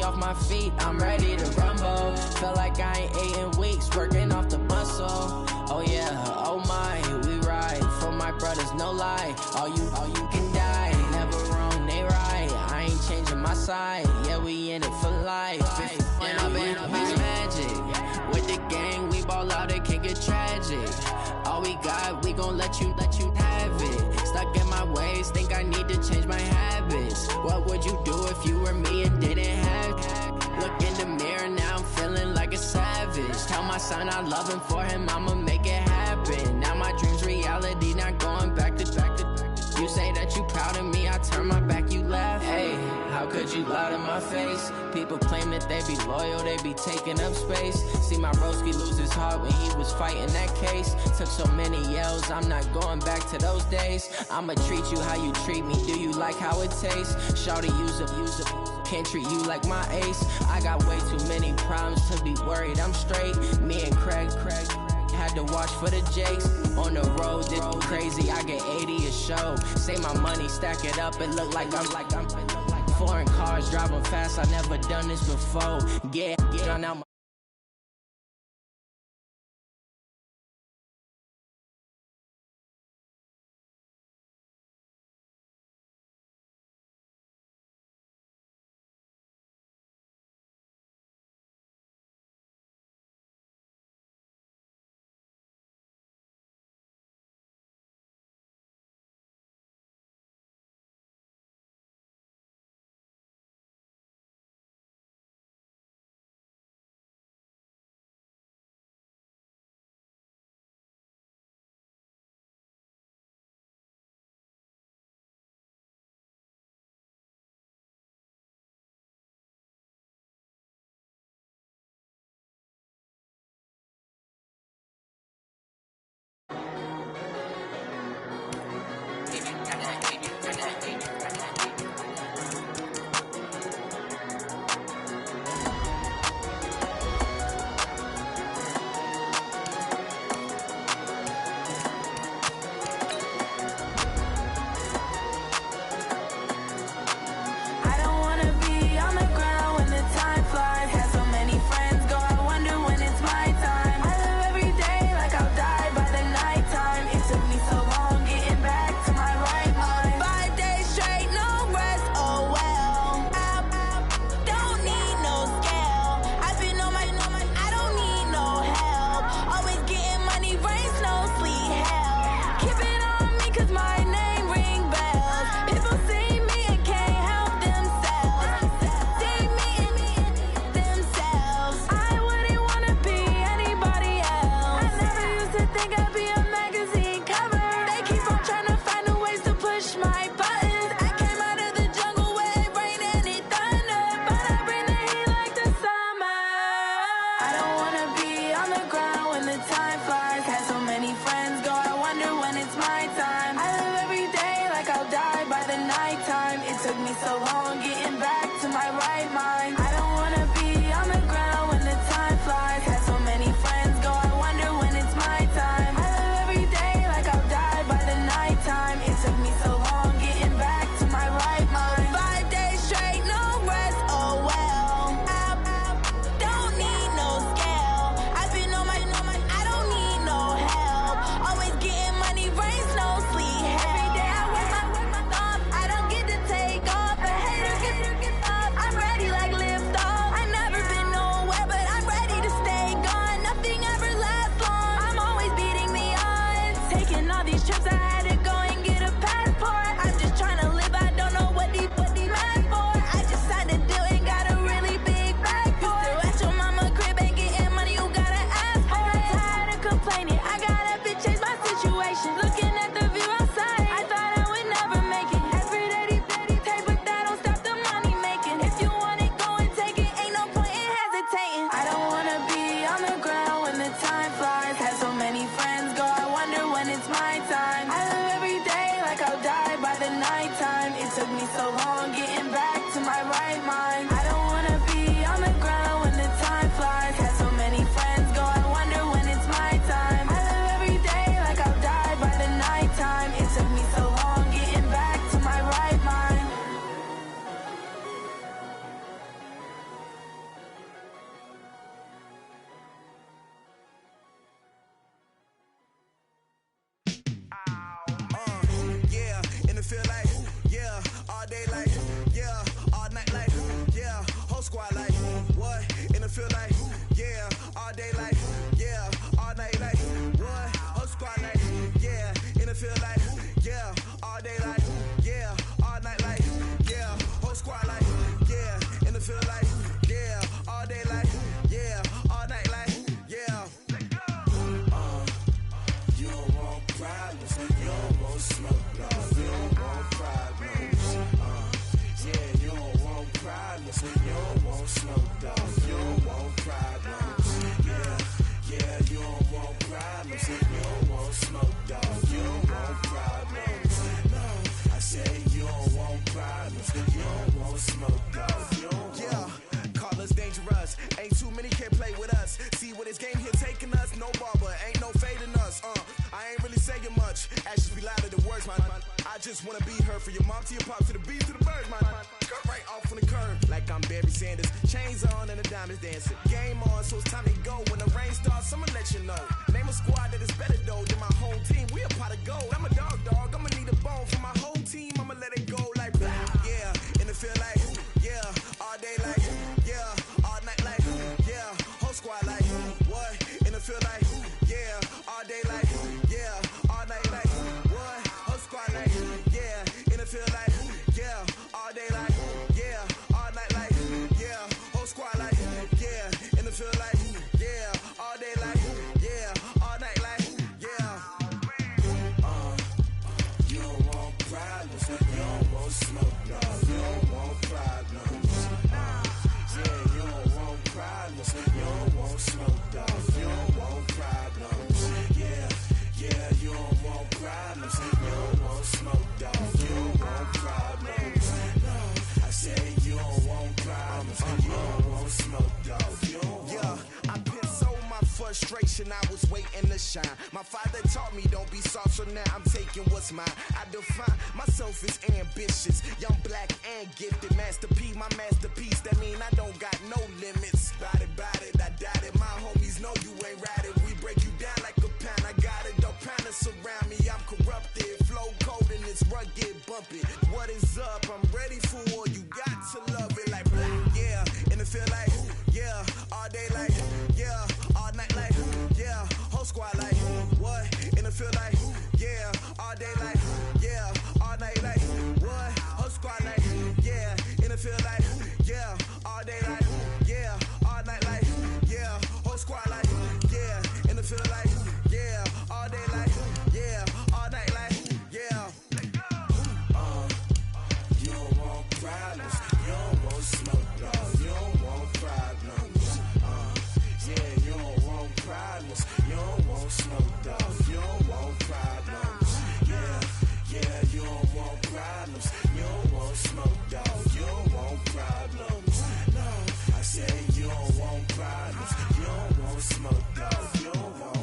off my feet, I'm ready to rumble. Feel like I ain't ate in weeks, working off the muscle. Oh yeah, oh my, we ride for my brothers, no lie. All you can die, never wrong, they right. I ain't changing my side, yeah, we in it for life. When I've been magic, with the gang, we ball out, it can get tragic. All we got, we gon' let you have it. Stuck in my ways, think I need to change my habits. What would you do if you were me and didn't have? Look in the mirror, now I'm feeling like a savage. Tell my son I love him, for him I'ma make it happen. Now my dream's reality, not going back to. You say that you proud of me, I turn my back, you laugh. Hey, how could you lie to my face? People claim that they be loyal, they be taking up space. See my broski lose his heart when he was fighting that case. Took so many yells, I'm not going back to those days. I'ma treat you how you treat me, do you like how it tastes? Shawty, use up, can't treat you like my ace. I got way too many problems to be worried, I'm straight. Me and Craig had to watch for the Jakes. On the road, this crazy, I get 80 a show. Say my money, stack it up, it look like I'm foreign cars, driving fast, I never done this before. Yeah, drown out my I'm ready like live don't want smoke, dog. You don't want problems. Yeah, you don't want problems. You don't want smoke, dog. You don't want problems. No, I say you don't want problems. You don't want smoke, dog. You don't want. Call us dangerous. Ain't too many can play with us. See where this game here taking us. No barber, ain't no fading us. I ain't really saying much. Actions be louder than words, man. I just wanna be heard from your mom to your pop to the beat to the birds, man. Cut right off on the curb like I'm Barry Sanders. Chains on and the diamonds dancing. Game on, so it's time to go. When the rain starts, I'ma let you know. Name a squad that is better though than my home team. We a pot of gold. I'm a dog. I'ma need a bone for my whole team. I'ma let it go like yeah. And it feel like yeah. All day like yeah. All night like yeah. Whole squad like what? And it feel like yeah. All day like yeah. All night like what? Whole squad like yeah. And it feel like yeah. All day like yeah. All night like yeah. Whole squad like yeah. And it feel like yeah. All day like yeah. All night like yeah. You don't want problems. You don't want smoke, dog. You don't want problems. Yeah, you don't want problems. You don't want smoke, dog. You don't want problems. Yeah, you don't want problems. You don't want smoke, dog. You don't want problems. No, I say you don't want problems. You don't want smoke, dog. You don't want. I've been so my frustration, I was waiting to shine. My father taught me don't be soft, so now I'm taking what's mine. I define myself as ambitious, young, black, and gifted. Master P, my masterpiece. That mean I don't got no limits. Bout it, I doubt it. My homies know you ain't ratted. We break you down like a pound. I got it, dog pounders surround me. I'm corrupted, flow cold and it's rugged, bumpy. What is up? I'm ready for war. You got to love it like yeah. And it feel like yeah. All day like yeah. All night like yeah. Whole squad like what? And it feel like yeah. All day like yeah. All night like what? Whole squad like yeah. And it feel like yeah. All day like yeah. All night like yeah. Whole squad like yeah. And it feel like yeah. All day like yeah. All night like yeah. You don't want problems. You don't want smoke, dog. You don't want problems. Yeah, you don't want problems. You don't want smoke, dog. You don't want problems. Yeah, you don't want problems. You don't want smoke, dog. You don't want problems. No, I say you don't want problems. You don't want smoke, dog. You don't want.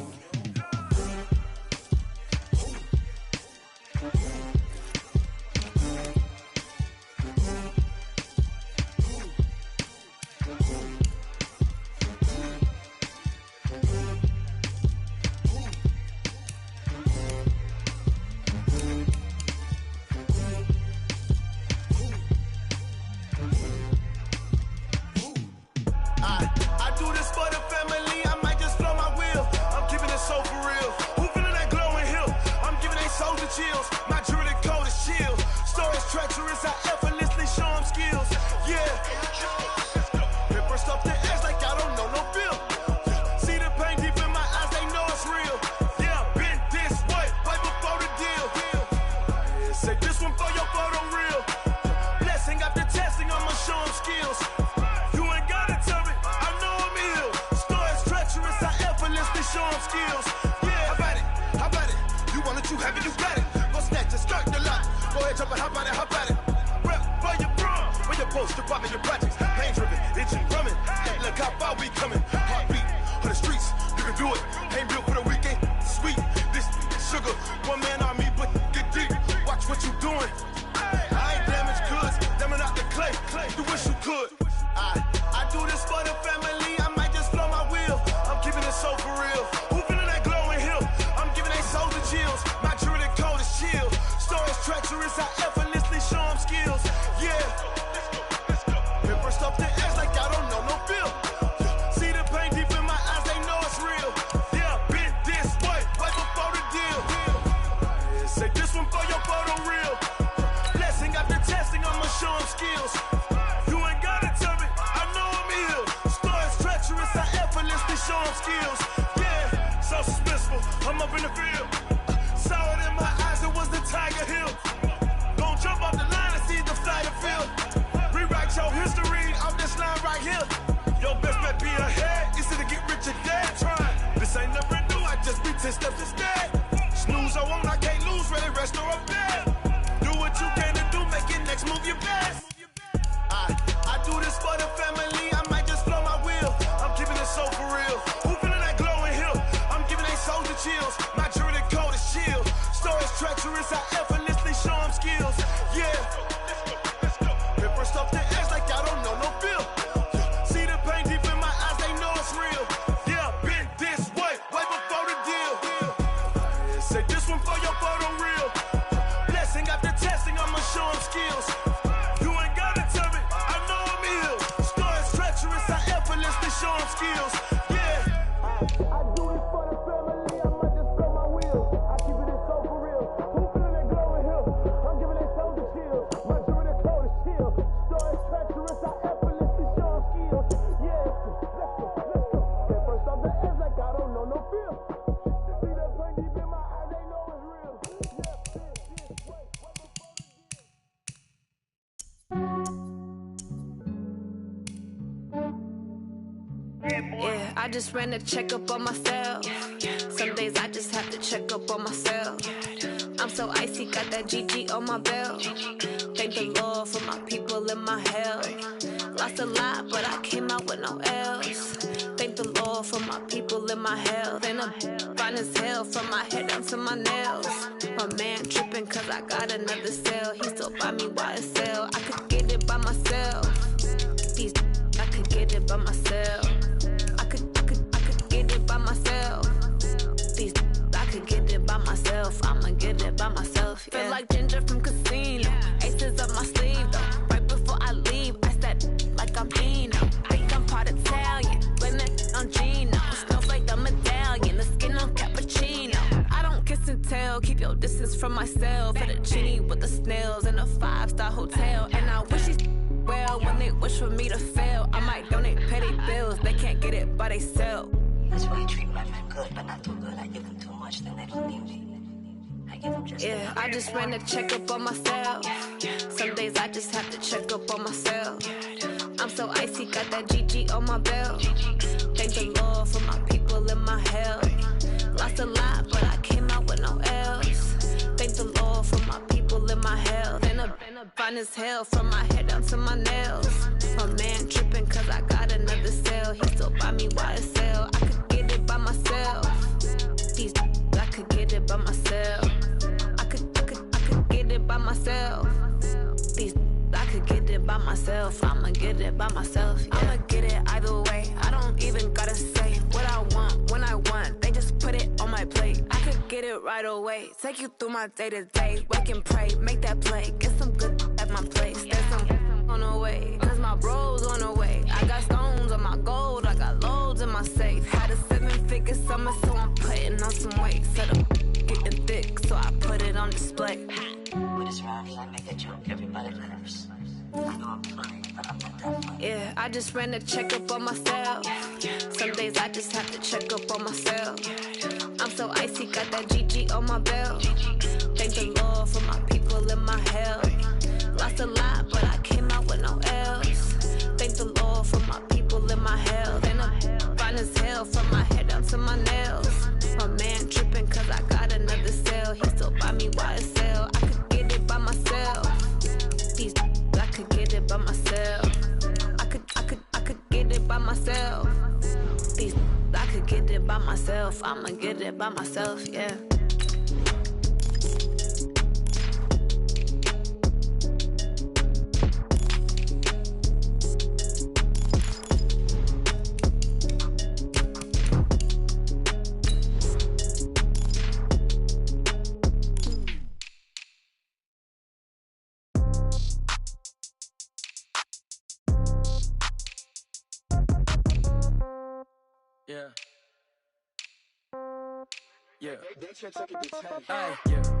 I do this for the family, I might just blow my wheel. I'm keeping it so for real. Who feeling that glowing hill? I'm giving they souls the chills. My jewelry code is chill. Stories treacherous, I effortlessly show them skills. Yeah. Paper stuff the edge like I don't know no feel. See the pain deep in my eyes, they know it's real. Yeah, been this way, way before the deal. Say this one for your photo real. Blessing after testing, I'ma show them skills. You ain't gotta tell me, I know I'm ill. Stories treacherous, I effortlessly show them skills. Yeah, how about it? You want it, you have it, you got it. Go snatch it, skirt the lot. Go ahead, jump it, how about it? Rep for your prom, when you're poster, popping your projects. Pain driven, itching, drumming. Hey, look how far we coming. Heartbeat on the streets, you can do it. Ain't built for the weekend, sweet. This sugar, one man army, but get deep. Watch what you doing. I ain't damaged goods, damn out the clay. You wish you could. I do this for the family, I might just blow my wheel. I'm keeping it so for real. Who feeling that glowing hill? I'm giving they souls the chills. My jewelry code is chill. Stories treacherous, I effortlessly show them skills. Yeah. Paper stuff the edge like I don't know no feel. See the pain deep in my eyes, they know it's real. Yeah, been this way, way before the deal. Say this one for your photo real. Blessing after testing, I'ma show them skills. You ain't gotta tell me, I know I'm ill. Stories treacherous, I effortlessly show them skills. Yeah, so suspenseful, I'm up in the field. Saw it in my eyes, it was the Tiger Hill. Gon' jump off the line and see the flight of field. Rewrite your history, I'm this line right here. Your best bet be ahead. Is it to get rich or dead? Trying. This ain't never new. I just be 10 steps instead. Snooze, I won't, I can't lose. Ready, rest or up there. Do what you can to do. Make your next move your best. I do this for the family. I might just blow my wheel. I'm keeping it so for real. Who feeling that glowing hill? I'm giving they soldier chills. My jewelry coat is chill. Stories treacherous. I effortlessly show them skills. Yeah. Hit first off the edge like I don't know no feel. See the pain deep in my eyes, they know it's real. Yeah, been this way before the deal. Say this one for your photo reel. Blessing after testing, I'ma show them skills. You ain't gotta tell me, I know I'm ill. Stories treacherous, I effortlessly show them skills. Yeah. I do it for the family, I might just blow my wheel. I keep it so for real. Who feeling that glowing hill? I'm giving they soldier chills. My jewelry coat is chill. Stories treacherous, I effortlessly show them skills. Yeah, let's go. Get first off the edge like I don't know no feel. See that pain deep in my eyes, they know it's real. Yeah, I just ran a checkup on myself. Some days I just have to check up on myself. I'm so icy, got that GG on my belt. Thank the Lord for my people in my health. Lost a lot, but I came out with no L's. Thank the Lord for my people in my health. And I'm fine as hell from my head down to my nails. My man tripping cause I got another cell. He still buy me YSL. I could get it by myself. These I could get it by myself. I could get it by myself. These I could get it by myself. I'ma get it by myself. Yeah. Feel like Ginger from Casino. Aces up my sleeve though. Right before I leave, I said like I'm Dino. Think I'm part Italian, blame that on Gino. Smells like the medallion, the skin on cappuccino. I don't kiss and tell, keep your distance from myself. Fettuccine with the snails in a 5-star hotel. And I wish these well when they wish for me to fail. I might donate petty bills, they can't get it by themselves. That's why you treat my friend good, but not too good. I give them too much, then they don't need me. I give them just yeah, I just ran a checkup on myself. Some days I just have to check up on myself. I'm so icy, got that GG on my belt. Thank the Lord for my people in my health. Lost a lot, but I came out with no L's. Thank the Lord for my people in my health. And I'm fine as hell from my head down to my nails. My man tripping cause I got another cell. He still buy me YSL. I could get it by myself. These I could get it by myself. I could get it by myself. These I could get it by myself. I'ma get it by myself. Yeah. I'ma get it either way. I don't even gotta say what I want when I want. They just put it on my plate. I could get it right away. Take you through my day to day. Wake and pray, make that play. Get some good at my place. There's some on the way. Cause my bro's on the way. I got stones on my gold. I got loads in my safe. Had a 7-figure summer, so I'm putting on some weight. Set up getting thick, so I put it on display. with this round, I make a joke, everybody laughs. I know I'm funny, but I'm not that funny. Yeah, I just ran a checkup on myself. Some days I just have to check up on myself. I'm so icy, got that GG on my belt. Thank the Lord for my people in my health. Lost a lot, but I came out with no L's. Thank the Lord for my people in my health. And I'm fine as hell from my head down to my nails. My man tripping cause I got another cell. He still buy me YSL. I could get it by myself. These I could get it by myself. I could get it by myself. These I could get it by myself. I'ma get it by myself, yeah. Yeah,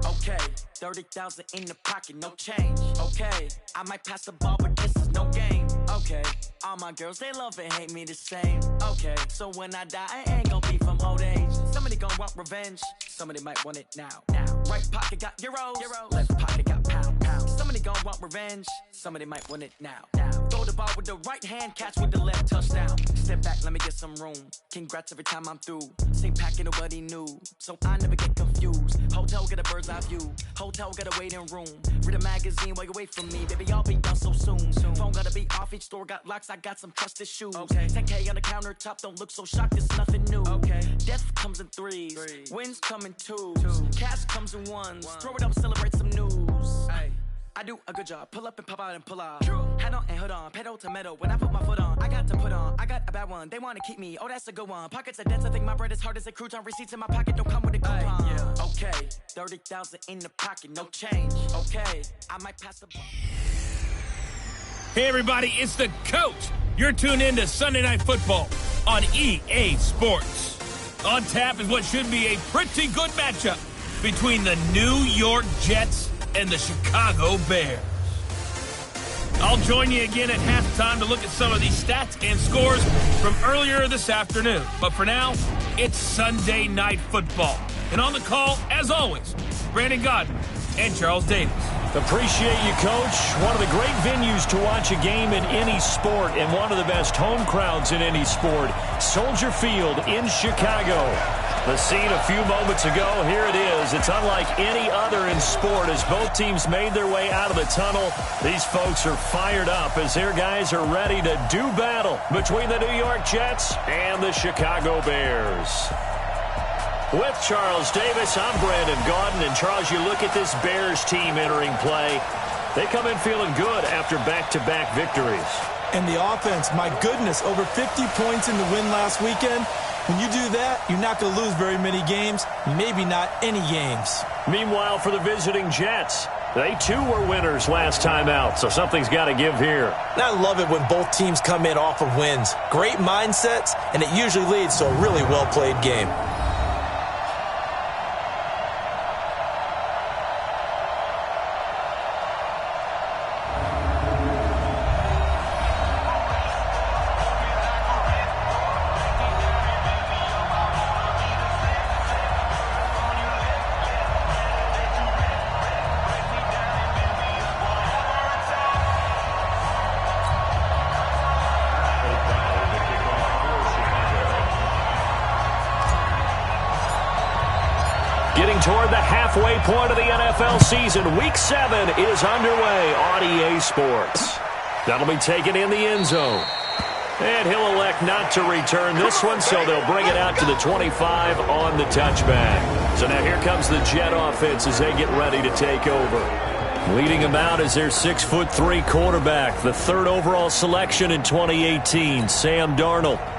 okay, 30,000 in the pocket, no change. Okay, I might pass the ball, but this is no game. Okay, all my girls, they love and hate me the same. Okay, so when I die, I ain't gon' be from old age. Somebody gon' want revenge, somebody might want it now. Right pocket got euros, left pocket got pound. Somebody gon' want revenge, somebody might want it now. Throw the ball with the right hand, catch with the left, touchdown. Step back, let me get some room. Congrats every time I'm through. Same pack, nobody knew, so I never get confused. Hotel, get a bird's eye view. Hotel, got a waiting room. Read a magazine while you wait for me, baby, I'll be done so soon. Phone gotta be off, each store got locks, I got some trusted shoes. Okay. 10K on the countertop, don't look so shocked, it's nothing new. Okay. Death comes in threes, wins come in twos, cash comes in ones. Throw it up, celebrate some news. Ay. I do a good job, pull up and pop out and pull out. Head on and hood on, pedal to metal. When I put my foot on, I got to put on. I got a bad one, they wanna keep me, oh that's a good one. Pockets are dense, I think my bread is hard as a crouton. Receipts in my pocket don't come with a coupon. Yeah. Okay, 30,000 in the pocket, no change. Okay, I might pass the ball. Hey everybody, it's the coach. You're tuned in to Sunday Night Football on EA Sports. On tap is what should be a pretty good matchup between the New York Jets and the Chicago Bears. I'll join you again at halftime to look at some of these stats and scores from earlier this afternoon. But for now, it's Sunday Night Football. And on the call, as always, Brandon Godwin and Charles Davis. Appreciate you, Coach. One of the great venues to watch a game in any sport and one of the best home crowds in any sport. Soldier Field in Chicago. The scene a few moments ago, here it is. It's unlike any other in sport as both teams made their way out of the tunnel. These folks are fired up as their guys are ready to do battle between the New York Jets and the Chicago Bears. With Charles Davis, I'm Brandon Gaudin. And Charles, you look at this Bears team entering play. They come in feeling good after back-to-back victories. And the offense, my goodness, over 50 points in the win last weekend. When you do that, you're not going to lose very many games, maybe not any games. Meanwhile, for the visiting Jets, they too were winners last time out, so something's got to give here. And I love it when both teams come in off of wins. Great mindsets, and it usually leads to a really well-played game. Toward the halfway point of the NFL season. Week 7 is underway on EA Sports. That'll be taken in the end zone. And he'll elect not to return this one, so they'll bring it out to the 25 on the touchback. So now here comes the Jet offense as they get ready to take over. Leading them out is their 6'3" quarterback, the 3rd overall selection in 2018, Sam Darnold.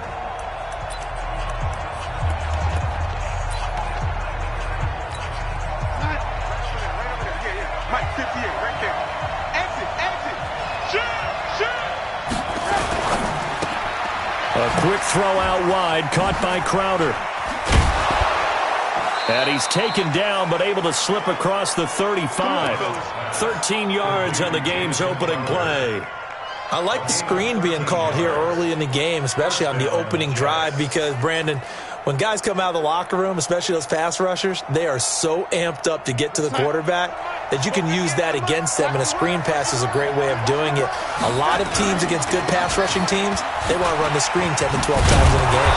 Quick throw out wide, caught by Crowder. And he's taken down, but able to slip across the 35. 13 yards on the game's opening play. I like the screen being called here early in the game, especially on the opening drive, because, Brandon, when guys come out of the locker room, especially those pass rushers, they are so amped up to get to the quarterback that you can use that against them, and a screen pass is a great way of doing it. A lot of teams against good pass rushing teams, they want to run the screen 10 to 12 times in a game.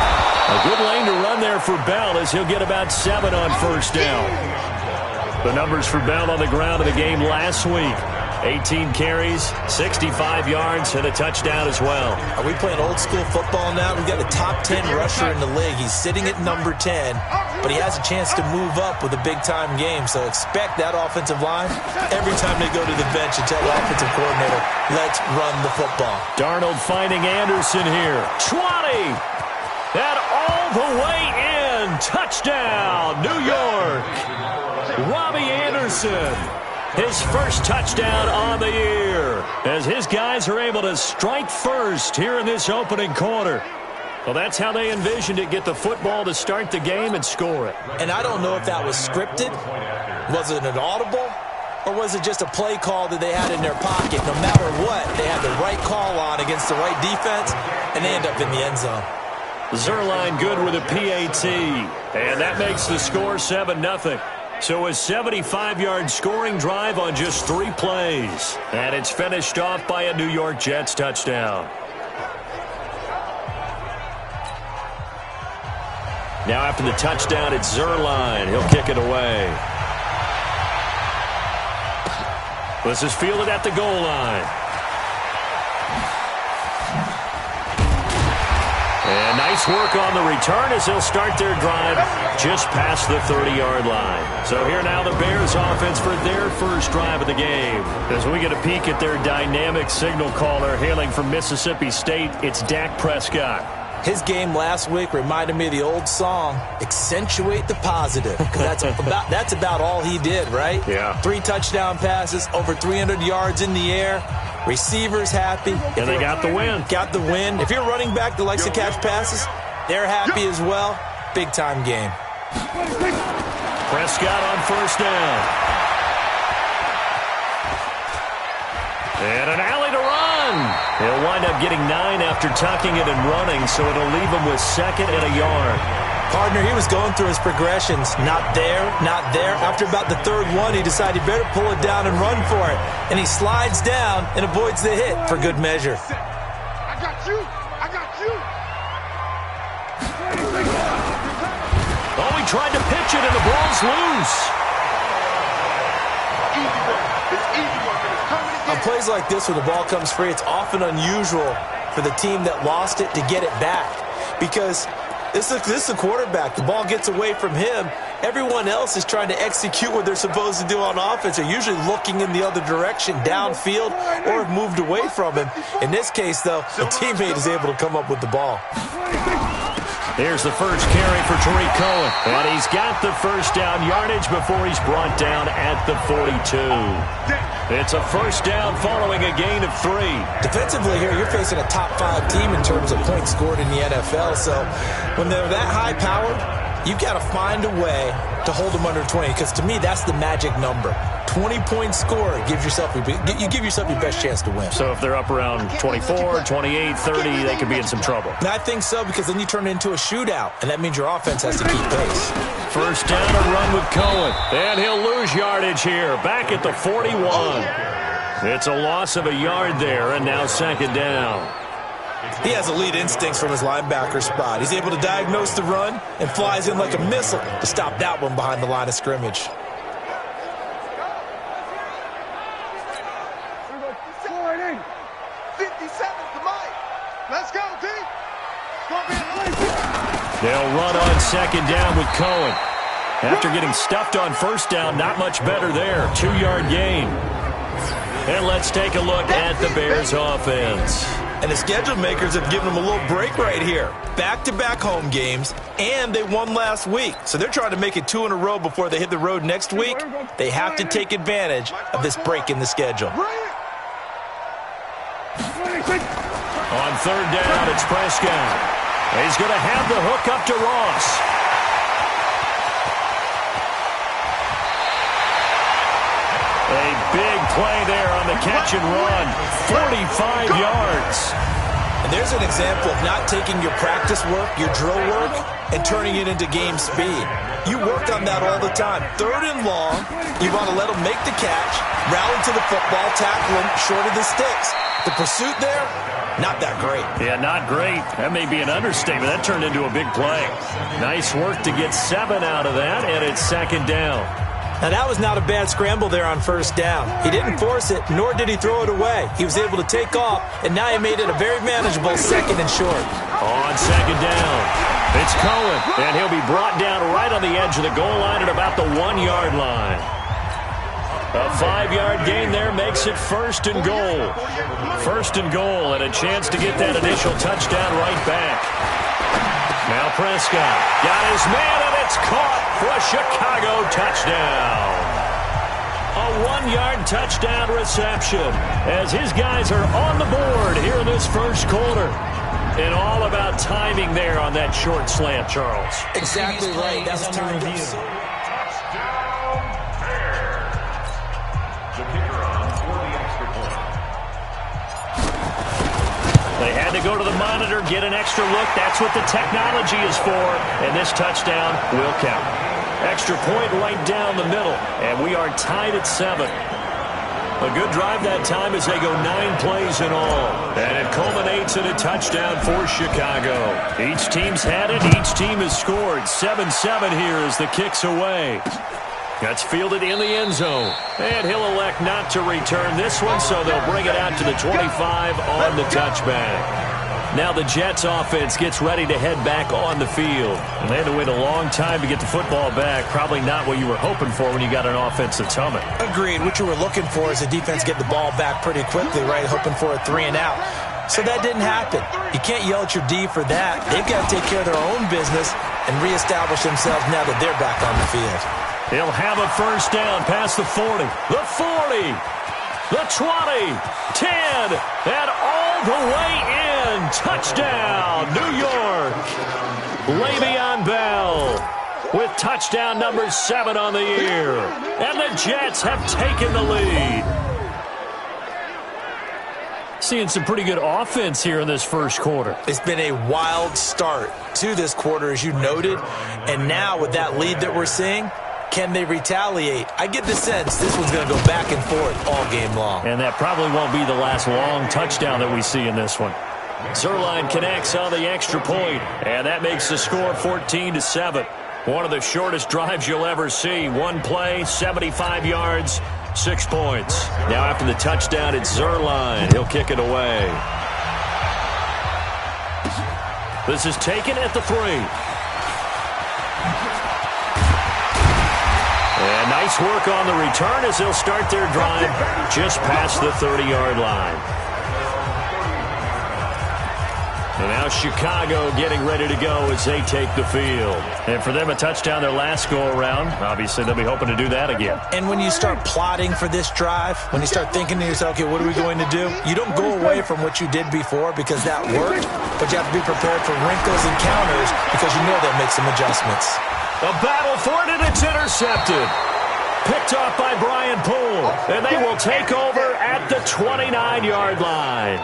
A good lane to run there for Bell as he'll get about 7 on first down. The numbers for Bell on the ground of the game last week. 18 carries, 65 yards, and a touchdown as well. Are we playing old school football now? We've got a top 10 rusher in the league. He's sitting at number 10, but he has a chance to move up with a big-time game. So expect that offensive line every time they go to the bench and tell the offensive coordinator, let's run the football. Darnold finding Anderson here. 20! And all the way in. Touchdown, New York. Robbie Anderson. His first touchdown on the year as his guys are able to strike first here in this opening quarter. Well, that's how they envisioned it, get the football to start the game and score it. And I don't know if that was scripted. Was it an audible? Or was it just a play call that they had in their pocket? No matter what, they had the right call on against the right defense, and they end up in the end zone. Zuerlein good with a PAT, and that makes the score 7-0. So a 75-yard scoring drive on just 3 plays. And it's finished off by a New York Jets touchdown. Now after the touchdown, it's Zuerlein. He'll kick it away. This is fielded at the goal line. And nice work on the return as they'll start their drive just past the 30-yard line. So here now the Bears offense for their first drive of the game. As we get a peek at their dynamic signal caller hailing from Mississippi State, it's Dak Prescott. His game last week reminded me of the old song, Accentuate the Positive. Because that's about all he did, right? Yeah. 3 touchdown passes, over 300 yards in the air. Receivers happy. And they got the win. Got the win. If you're a running back that likes to catch passes, they're happy as well. Big-time game. Prescott on first down. And an alley to run. He'll wind up getting 9 after tucking it and running, so it'll leave him with 2nd and a yard. Partner, he was going through his progressions. Not there, not there. After about the 3rd one, he decided he better pull it down and run for it. And he slides down and avoids the hit for good measure. I got you. I got you. Oh, he tried to pitch it, and the ball's loose. Easy work. It's easy work, and it's coming again. On plays like this where the ball comes free, it's often unusual for the team that lost it to get it back. Because this is a quarterback. The ball gets away from him. Everyone else is trying to execute what they're supposed to do on offense. They're usually looking in the other direction, downfield, or have moved away from him. In this case, though, a teammate is able to come up with the ball. Here's the first carry for Tariq Cohen. And he's got the first down yardage before he's brought down at the 42. It's a first down following a gain of 3. Defensively here, you're facing a top 5 team in terms of points scored in the NFL. So when they're that high-powered, you've got to find a way to hold them under 20. Because to me, that's the magic number. 20-point score, you give yourself your best chance to win. So if they're up around 24, 28, 30, they could be in some trouble. And I think so, because then you turn it into a shootout, and that means your offense has to keep pace. First down, a run with Cohen. And he'll lose yardage here, back at the 41. It's a loss of a yard there, and now 2nd down. He has elite instincts from his linebacker spot. He's able to diagnose the run and flies in like a missile to stop that one behind the line of scrimmage. Let's go, D. They'll run on 2nd down with Cohen. After getting stuffed on first down, not much better there. 2-yard gain. And let's take a look at the Bears offense. And the schedule makers have given them a little break right here. Back-to-back home games, and they won last week. So they're trying to make it 2 in a row before they hit the road next week. They have to take advantage of this break in the schedule. On 3rd down, it's Prescott. He's going to have the hook up to Ross. A big play there on the catch and run. 45 yards. And there's an example of not taking your practice work, your drill work, and turning it into game speed. You work on that all the time. 3rd and long, you want to let them make the catch, rally to the football, tackle them short of the sticks. The pursuit there, not that great. Yeah, not great. That may be an understatement. That turned into a big play. Nice work to get 7 out of that, and it's 2nd down. Now, that was not a bad scramble there on first down. He didn't force it, nor did he throw it away. He was able to take off, and now he made it a very manageable 2nd and short. On 2nd down, it's Cohen, and he'll be brought down right on the edge of the goal line at about the 1-yard line. A 5-yard gain there makes it 1st and goal. 1st and goal, and a chance to get that initial touchdown right back. Now Prescott got his man, and it's caught for a Chicago touchdown. A 1-yard touchdown reception as his guys are on the board here in this first quarter. And all about timing there on that short slant, Charles. Exactly right. That's time review. They had to go to the monitor, get an extra look. That's what the technology is for, and this touchdown will count. Extra point right down the middle, and we are tied at 7. A good drive that time as they go 9 plays in all. And it culminates in a touchdown for Chicago. Each team's had it. Each team has scored. 7-7 here as the kick's away. That's fielded in the end zone. And he'll elect not to return this one, so they'll bring it out to the 25 on the touchback. Now the Jets offense gets ready to head back on the field. And they had to wait a long time to get the football back. Probably not what you were hoping for when you got an offense that's humming. Agreed. What you were looking for is the defense get the ball back pretty quickly, right? Hoping for a 3 and out. So that didn't happen. You can't yell at your D for that. They've got to take care of their own business and reestablish themselves now that they're back on the field. He'll have a first down past the 40, the 40, the 20, 10, and all the way in. Touchdown, New York. Le'Veon Bell with touchdown number 7 on the year. And the Jets have taken the lead. Seeing some pretty good offense here in this first quarter. It's been a wild start to this quarter, as you noted. And now with that lead that we're seeing, can they retaliate? I get the sense this one's going to go back and forth all game long. And that probably won't be the last long touchdown that we see in this one. Zuerlein connects on the extra point, and that makes the score 14-7. One of the shortest drives you'll ever see. One play, 75 yards, 6 points. Now after the touchdown, it's Zuerlein. He'll kick it away. This is taken at the 3. And nice work on the return as they'll start their drive just past the 30-yard line. And now Chicago getting ready to go as they take the field. And for them, a touchdown their last go-around. Obviously, they'll be hoping to do that again. And when you start plotting for this drive, when you start thinking to yourself, okay, what are we going to do? You don't go away from what you did before because that worked, but you have to be prepared for wrinkles and counters because you know they'll make some adjustments. A battle for it, and it's intercepted. Picked off by Brian Poole. And they will take over at the 29-yard line.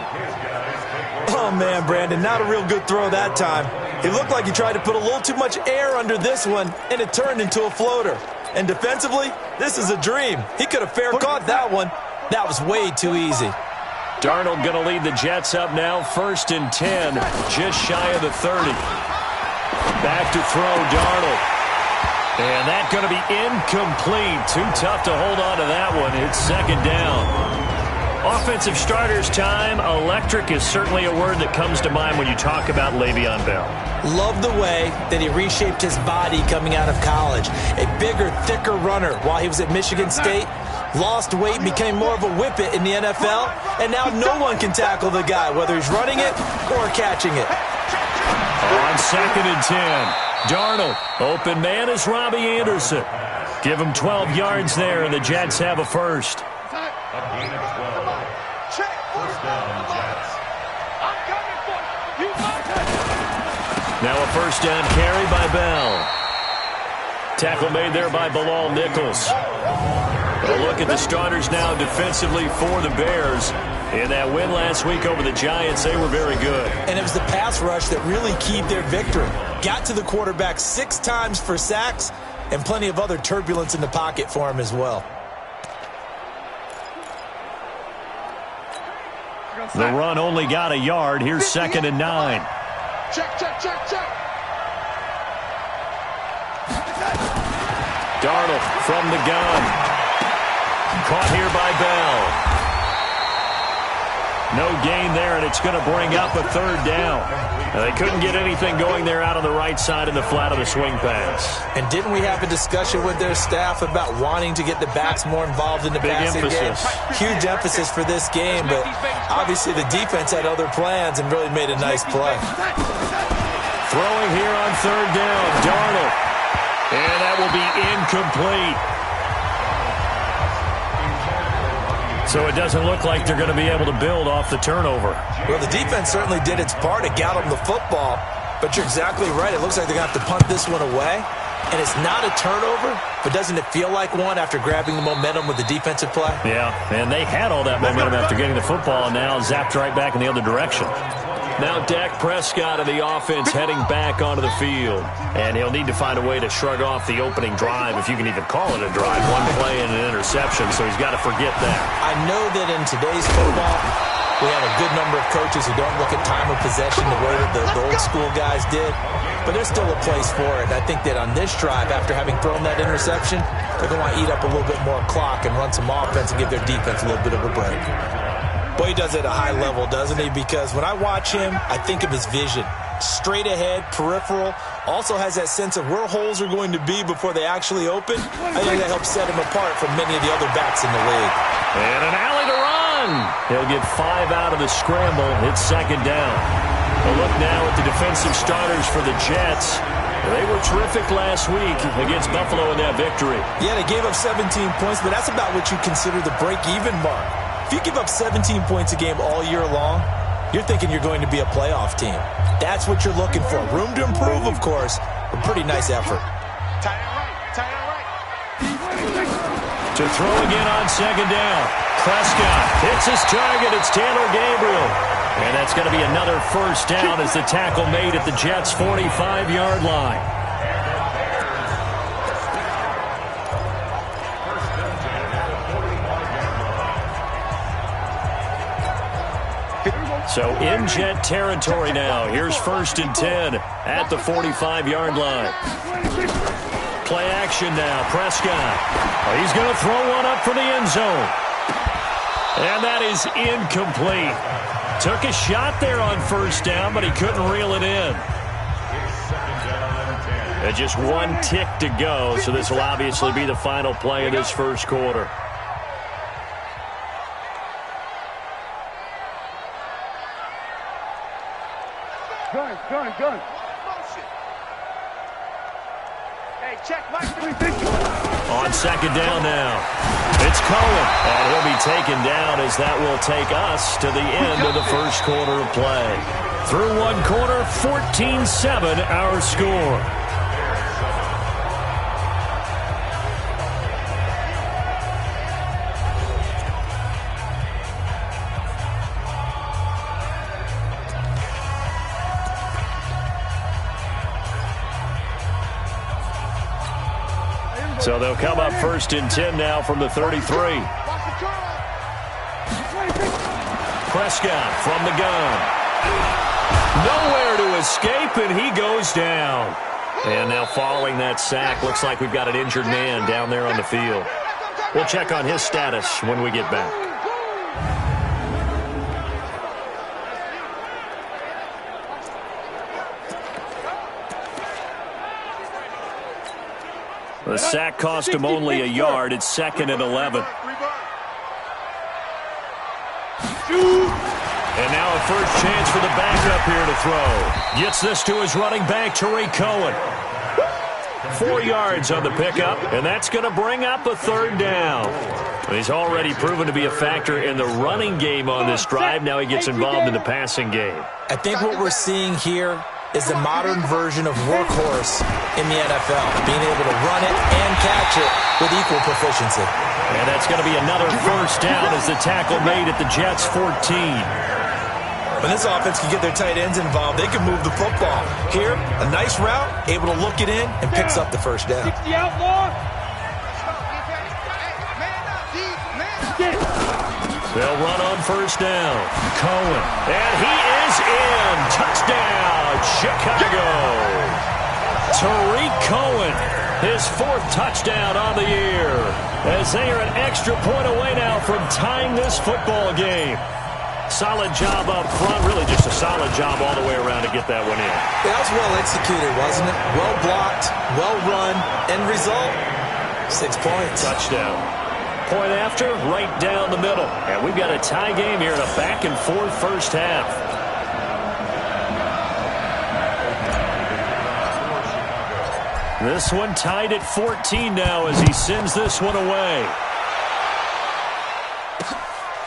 Oh, man, Brandon, not a real good throw that time. It looked like he tried to put a little too much air under this one, and it turned into a floater. And defensively, this is a dream. He could have fair caught that one. That was way too easy. Darnold going to lead the Jets up now, 1st and 10, just shy of the 30. Back to throw, Darnold. And that's going to be incomplete. Too tough to hold on to that one. It's 2nd down. Offensive starters time. Electric is certainly a word that comes to mind when you talk about Le'Veon Bell. Love the way that he reshaped his body coming out of college. A bigger, thicker runner while he was at Michigan State. Lost weight, became more of a whippet in the NFL. And now no one can tackle the guy, whether he's running it or catching it. On 2nd and 10. Darnold. Open man is Robbie Anderson. Give him 12 yards there, and the Jets have a first. Now a first down carry by Bell. Tackle made there by Bilal Nichols. A look at the starters now defensively for the Bears. In that win last week over the Giants, they were very good. And it was the pass rush that really keyed their victory. Got to the quarterback 6 times for sacks and plenty of other turbulence in the pocket for him as well. The run only got a yard. Here's 2nd and 9. Check. Darnold from the gun. Caught here by Bell. No gain there, and it's going to bring up a 3rd down. They couldn't get anything going there out on the right side in the flat of the swing pass. And didn't we have a discussion with their staff about wanting to get the backs more involved in the passing game? Huge emphasis for this game, but obviously the defense had other plans and really made a nice play. Throwing here on 3rd down, Darnold. And that will be incomplete. So it doesn't look like they're going to be able to build off the turnover. Well, the defense certainly did its part to got them the football, but you're exactly right. It looks like they're going to have to punt this one away, and it's not a turnover, but doesn't it feel like one after grabbing the momentum with the defensive play? Yeah, and they had all that momentum after getting the football, and now zapped right back in the other direction. Now Dak Prescott of the offense heading back onto the field. And he'll need to find a way to shrug off the opening drive, if you can even call it a drive. One play and an interception, so he's got to forget that. I know that in today's football, we have a good number of coaches who don't look at time of possession the way that the old school guys did. But there's still a place for it. And I think that on this drive, after having thrown that interception, they're going to want to eat up a little bit more clock and run some offense and give their defense a little bit of a break. Boy, he does it at a high level, doesn't he? Because when I watch him, I think of his vision. Straight ahead, peripheral, also has that sense of where holes are going to be before they actually open. I think that helps set him apart from many of the other backs in the league. And an alley to run. He'll get 5 out of the scramble. It's second down. A look now at the defensive starters for the Jets. They were terrific last week against Buffalo in that victory. Yeah, they gave up 17 points, but that's about what you consider the break-even mark. If you give up 17 points a game all year long, you're thinking you're going to be a playoff team. That's what you're looking for. Room to improve, of course, but pretty nice effort. To throw again on second down. Prescott hits his target. It's Taylor Gabriel. And that's going to be another first down as the tackle made at the Jets' 45-yard line. So in Jet territory now. Here's 1st and 10 at the 45-yard line. Play action now. Prescott. He's going to throw one up for the end zone. And that is incomplete. Took a shot there on first down, but he couldn't reel it in. And just 1 tick to go, so this will obviously be the final play of this first quarter. Gun. Hey, check On second down now. It's Cohen, and he'll be taken down as that will take us to the end of the first quarter of play. Through one quarter, 14-7 our score. So they'll come up 1st and 10 now from the 33. Prescott from the gun. Nowhere to escape, and he goes down. And now following that sack, looks like we've got an injured man down there on the field. We'll check on his status when we get back. The sack cost him only a yard. It's 2nd and 11. And now a first chance for the backup here to throw. Gets this to his running back, Tariq Cohen. 4 yards on the pickup, and that's going to bring up a 3rd down. He's already proven to be a factor in the running game on this drive. Now he gets involved in the passing game. I think what we're seeing here is the modern version of workhorse in the NFL, being able to run it and catch it with equal proficiency. And that's going to be another first down as the tackle made at the Jets' 14. When this offense can get their tight ends involved, they can move the football. Here, a nice route, able to look it in, and picks up the first down. They'll run on first down. Cohen. And he is in. Touchdown, Chicago. Tariq Cohen, his 4th touchdown on the year, as they are an extra point away now from tying this football game. Solid job up front, really just a solid job all the way around to get that one in. That was well executed, wasn't it? Well blocked, well run, end result, 6 points. Touchdown. Point after, right down the middle. And we've got a tie game here in a back-and-forth first half. This one tied at 14 now as he sends this one away.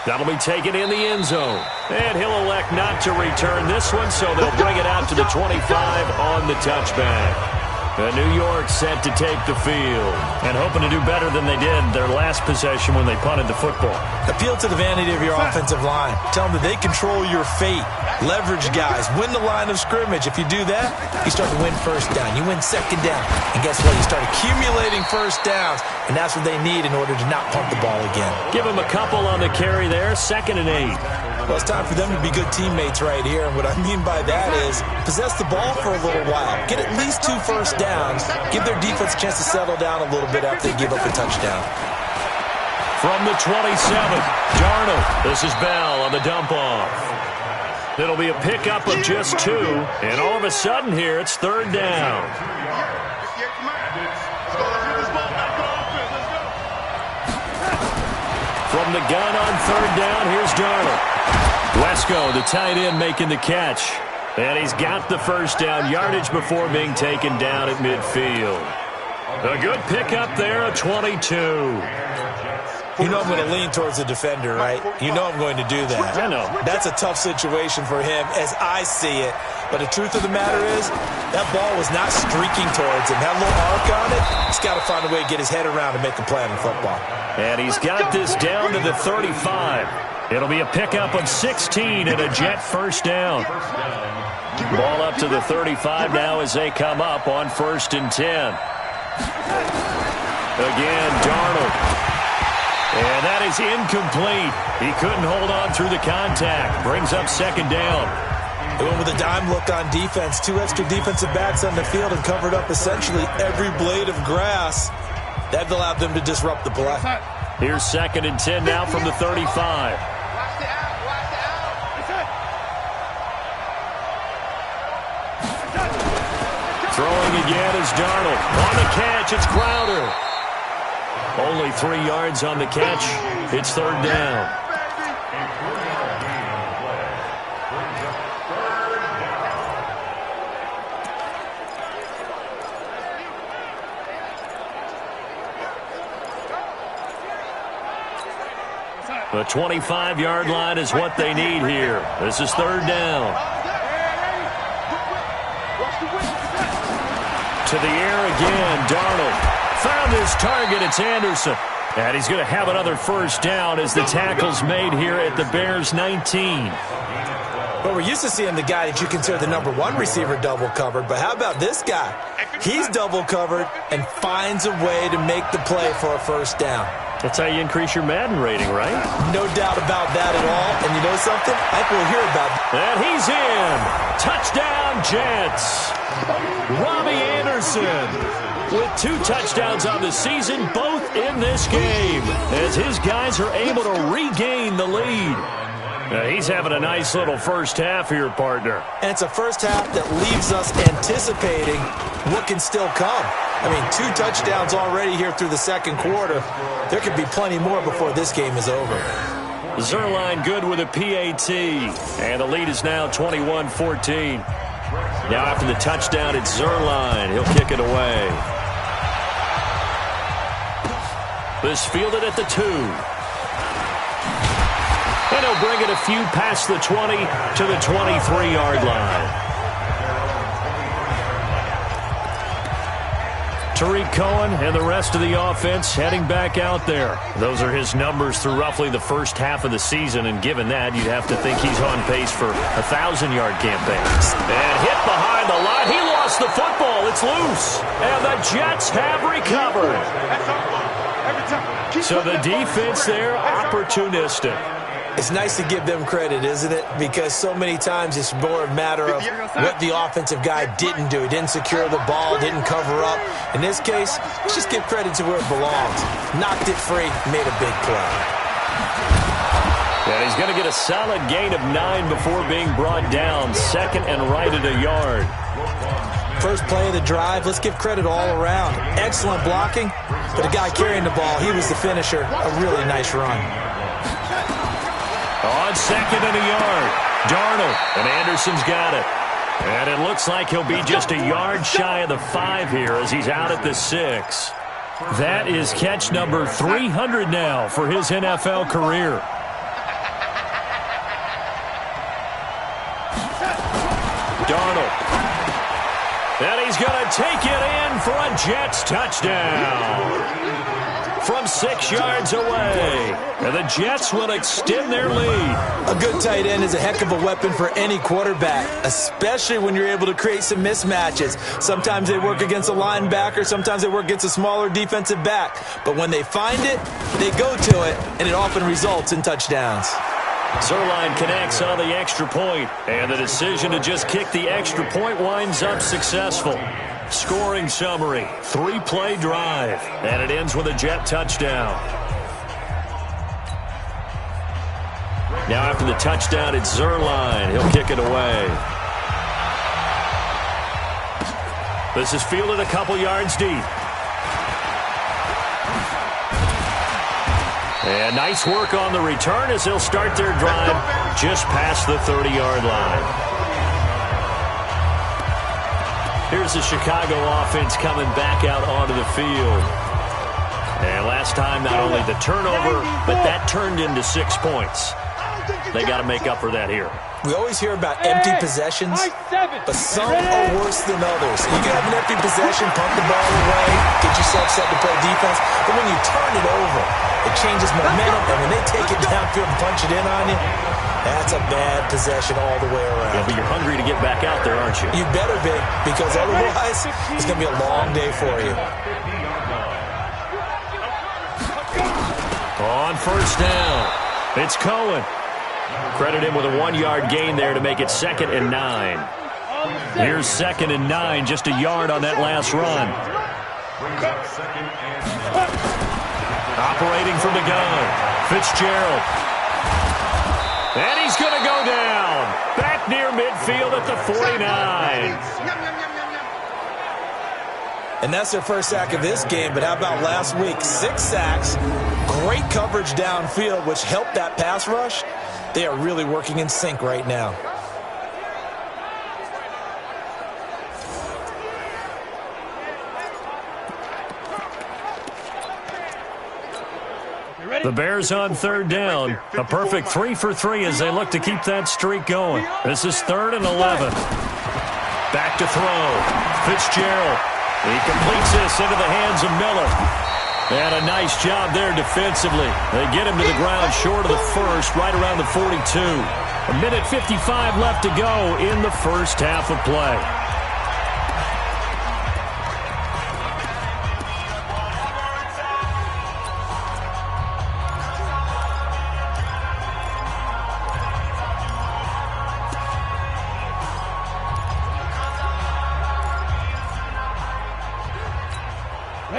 That'll be taken in the end zone. And he'll elect not to return this one, so they'll bring it out to the 25 on the touchback. New York set to take the field and hoping to do better than they did their last possession when they punted the football. Appeal to the vanity of your offensive line. Tell them that they control your fate. Leverage guys. Win the line of scrimmage. If you do that, you start to win first down. You win second down. And guess what? You start accumulating first downs. And that's what they need in order to not punt the ball again. Give them a couple on the carry there. 2nd and 8. Well, it's time for them to be good teammates right here. And what I mean by that is possess the ball for a little while. Get at least 2 first downs. Give their defense a chance to settle down a little bit after they give up a touchdown. From the 27, Darnold. This is Bell on the dump-off. It'll be a pickup of just 2. And all of a sudden here, it's 3rd down. From the gun on 3rd down, here's Darnold. Wesco, the tight end, making the catch. And he's got the first down yardage before being taken down at midfield. A good pickup there, a 22. You know I'm going to lean towards the defender, right? You know I'm going to do that. I know. That's a tough situation for him as I see it. But the truth of the matter is, that ball was not streaking towards him. Had a little arc on it. He's got to find a way to get his head around and make a play in football. And he's got this down to the 35. It'll be a pickup of 16 and a Jet first down. Ball up to the 35 now as they come up on 1st and 10. Again, Darnold. And that is incomplete. He couldn't hold on through the contact. Brings up 2nd down. They went with a dime look on defense. 2 extra defensive backs on the field and covered up essentially every blade of grass. That allowed them to disrupt the play. Here's 2nd and 10 now from the 35. Throwing again is Darnold. On the catch, it's Crowder. Only 3 yards on the catch. It's 3rd down. The 25-yard line is what they need here. This is 3rd down. To the air again, Darnold. Found his target, it's Anderson. And he's going to have another first down as the tackle's made here at the Bears' 19. But we're used to seeing the guy that you consider the number 1 receiver double covered. But how about this guy? He's double covered and finds a way to make the play for a first down. That's how you increase your Madden rating, right? No doubt about that at all. And you know something? I think we'll hear about it. And he's in. Touchdown, Jets. Robbie Anderson with 2 touchdowns on the season, both in this game, as his guys are able to regain the lead. He's having a nice little first half here, partner. And it's a first half that leaves us anticipating what can still come. I mean, 2 touchdowns already here through the 2nd quarter. There could be plenty more before this game is over. Zuerlein good with a PAT. And the lead is now 21-14. Now after the touchdown, it's Zuerlein. He'll kick it away. This fielded at the 2. And he'll bring it a few past the 20 to the 23-yard line. Tariq Cohen and the rest of the offense heading back out there. Those are his numbers through roughly the first half of the season, and given that, you'd have to think he's on pace for a 1,000-yard campaign. And hit behind the line. He lost the football. It's loose. And the Jets have recovered. So the defense there, opportunistic. It's nice to give them credit, isn't it? Because so many times it's more a matter of what the offensive guy didn't do. He didn't secure the ball, didn't cover up. In this case, let's just give credit to where it belongs. Knocked it free, made a big play. And he's going to get a solid gain of 9 before being brought down. 2nd and right at a yard. First play of the drive, let's give credit all around. Excellent blocking, but the guy carrying the ball, he was the finisher. A really nice run. On 2nd and a yard, Darnold, and Anderson's got it. And it looks like he'll be just a yard shy of the 5 here as he's out at the 6. That is catch number 300 now for his NFL career. Darnold. And he's going to take it in for a Jets touchdown from 6 yards away. And the Jets will extend their lead. A good tight end is a heck of a weapon for any quarterback, especially when you're able to create some mismatches. Sometimes they work against a linebacker, sometimes they work against a smaller defensive back. But when they find it, they go to it, and it often results in touchdowns. Zuerlein connects on the extra point, and the decision to just kick the extra point winds up successful. Scoring summary, 3-play drive, and it ends with a Jet touchdown. Now after the touchdown, it's Zuerlein. He'll kick it away. This is fielded a couple yards deep. And nice work on the return as they'll start their drive just past the 30-yard line. Here's the Chicago offense coming back out onto the field. And last time, not only the turnover, but that turned into 6 points. They got to make up for that here. We always hear about empty possessions, but some are worse than others. You can have an empty possession, pump the ball away, get yourself set to play defense, but when you turn it over, it changes momentum, and when they take it downfield and punch it in on you, that's a bad possession all the way around. Yeah, but you're hungry to get back out there, aren't you? You better be, because otherwise it's going to be a long day for you. On first down, it's Cohen. Credit him with a 1-yard gain there to make it 2nd and 9. Here's 2nd and 9, just a yard on that last run. Operating from the gun, Fitzgerald. And he's going to go down. Back near midfield at the 49. And that's their first sack of this game, but how about last week? 6 sacks, great coverage downfield, which helped that pass rush. They are really working in sync right now. The Bears on 3rd down. A perfect 3 for 3 as they look to keep that streak going. This is 3rd and 11. Back to throw. Fitzgerald. He completes this into the hands of Miller. And a nice job there defensively. They get him to the ground short of the first, right around the 42. 1:55 left to go in the first half of play.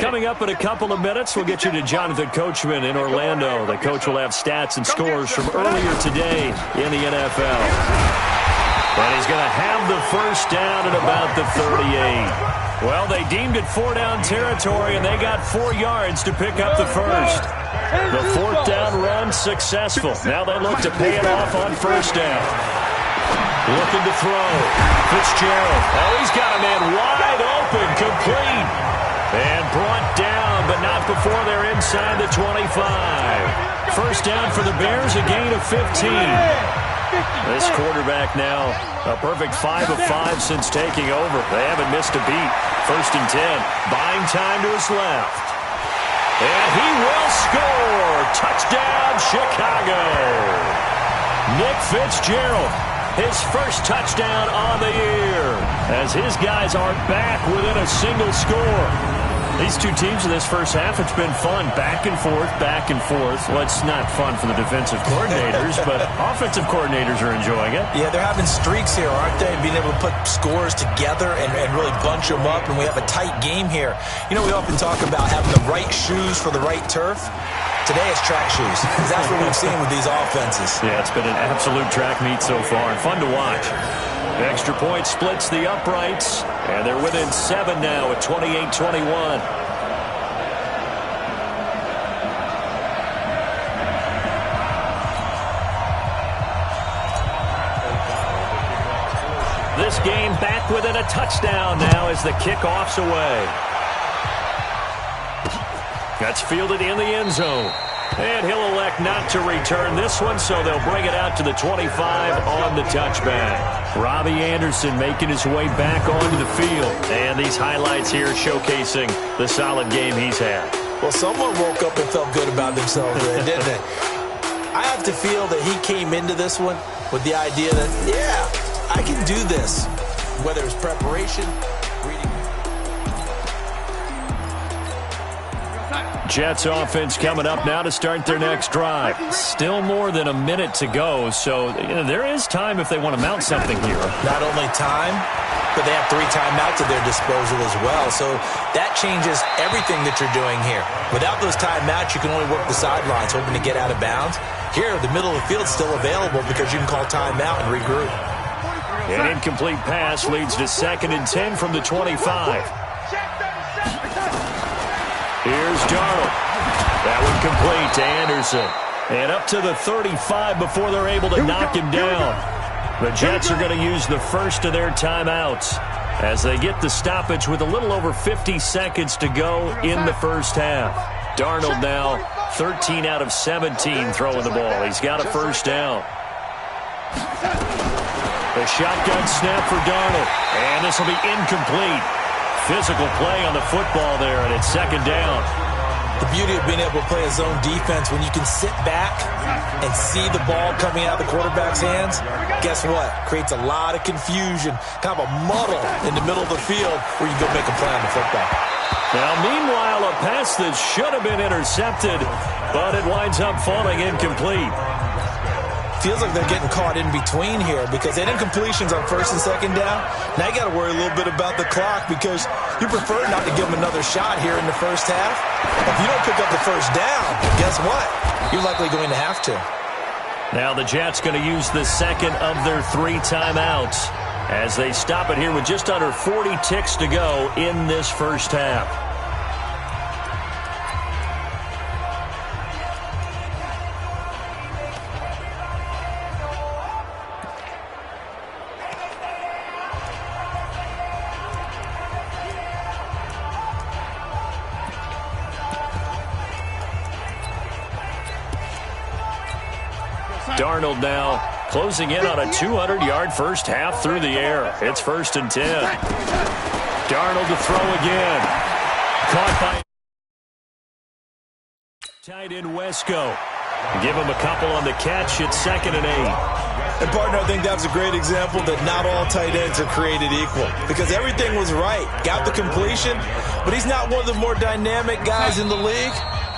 Coming up in a couple of minutes, we'll get you to Jonathan Coachman in Orlando. The coach will have stats and scores from earlier today in the NFL. And he's going to have the first down at about the 38. Well, they deemed it 4-down territory, and they got 4 yards to pick up the first. The 4th down run successful. Now they look to pay it off on first down. Looking to throw. Fitzgerald. Oh, he's got a man wide open, complete. And brought down, but not before they're inside the 25. First down for the Bears, a gain of 15. This quarterback now, a perfect 5 of 5 since taking over. They haven't missed a beat. 1st and 10, buying time to his left. And he will score. Touchdown, Chicago. Nick Fitzgerald, his first touchdown on the year, as his guys are back within a single score. These two teams in this first half, it's been fun. Back and forth, back and forth. Well, it's not fun for the defensive coordinators, but offensive coordinators are enjoying it. Yeah, they're having streaks here, aren't they? Being able to put scores together and really bunch them up, and we have a tight game here. You know, we often talk about having the right shoes for the right turf. Today it's track shoes. That's what we've seen with these offenses. Yeah, it's been an absolute track meet so far, and fun to watch. The extra point splits the uprights, and they're within 7 now at 28-21. This game back within a touchdown now as the kickoff's away. That's fielded in the end zone. And he'll elect not to return this one, so they'll bring it out to the 25 on the touchback. Robbie Anderson making his way back onto the field. And these highlights here showcasing the solid game he's had. Well, someone woke up and felt good about themselves there, didn't they? I have to feel that he came into this one with the idea that, yeah, I can do this. Whether it's preparation, reading. Jets offense coming up now to start their next drive. Still more than a minute to go, so there is time if they want to mount something here. Not only time, but they have 3 timeouts at their disposal as well. So that changes everything that you're doing here. Without those timeouts, you can only work the sidelines, hoping to get out of bounds. Here, the middle of the field is still available because you can call timeout and regroup. An incomplete pass leads to 2nd and 10 from the 25. Here's Darnold. That one complete to Anderson. And up to the 35 before they're able to knock him down. The Jets are going to use the first of their timeouts as they get the stoppage with a little over 50 seconds to go in the first half. Darnold now 13 out of 17 throwing the ball. He's got a first down. The shotgun snap for Darnold. And this will be incomplete. Physical play on the football there, and it's 2nd down. The beauty of being able to play a zone defense when you can sit back and see the ball coming out of the quarterback's hands, guess what? Creates a lot of confusion, kind of a muddle in the middle of the field where you go make a play on the football. Now, meanwhile, a pass that should have been intercepted, but it winds up falling incomplete. Feels like they're getting caught in between here because they didn't completions on 1st and 2nd down. Now you got to worry a little bit about the clock because you prefer not to give them another shot here in the first half. If you don't pick up the first down, guess what? You're likely going to have to. Now the Jets going to use the 2nd of their 3 timeouts as they stop it here with just under 40 ticks to go in this first half. Darnold now closing in on a 200-yard first half through the air. It's 1st and 10. Darnold to throw again. Caught by tight end Wesco. Give him a couple on the catch. It's 2nd and 8. And, partner, I think that's a great example that not all tight ends are created equal because everything was right. Got the completion, but he's not one of the more dynamic guys in the league.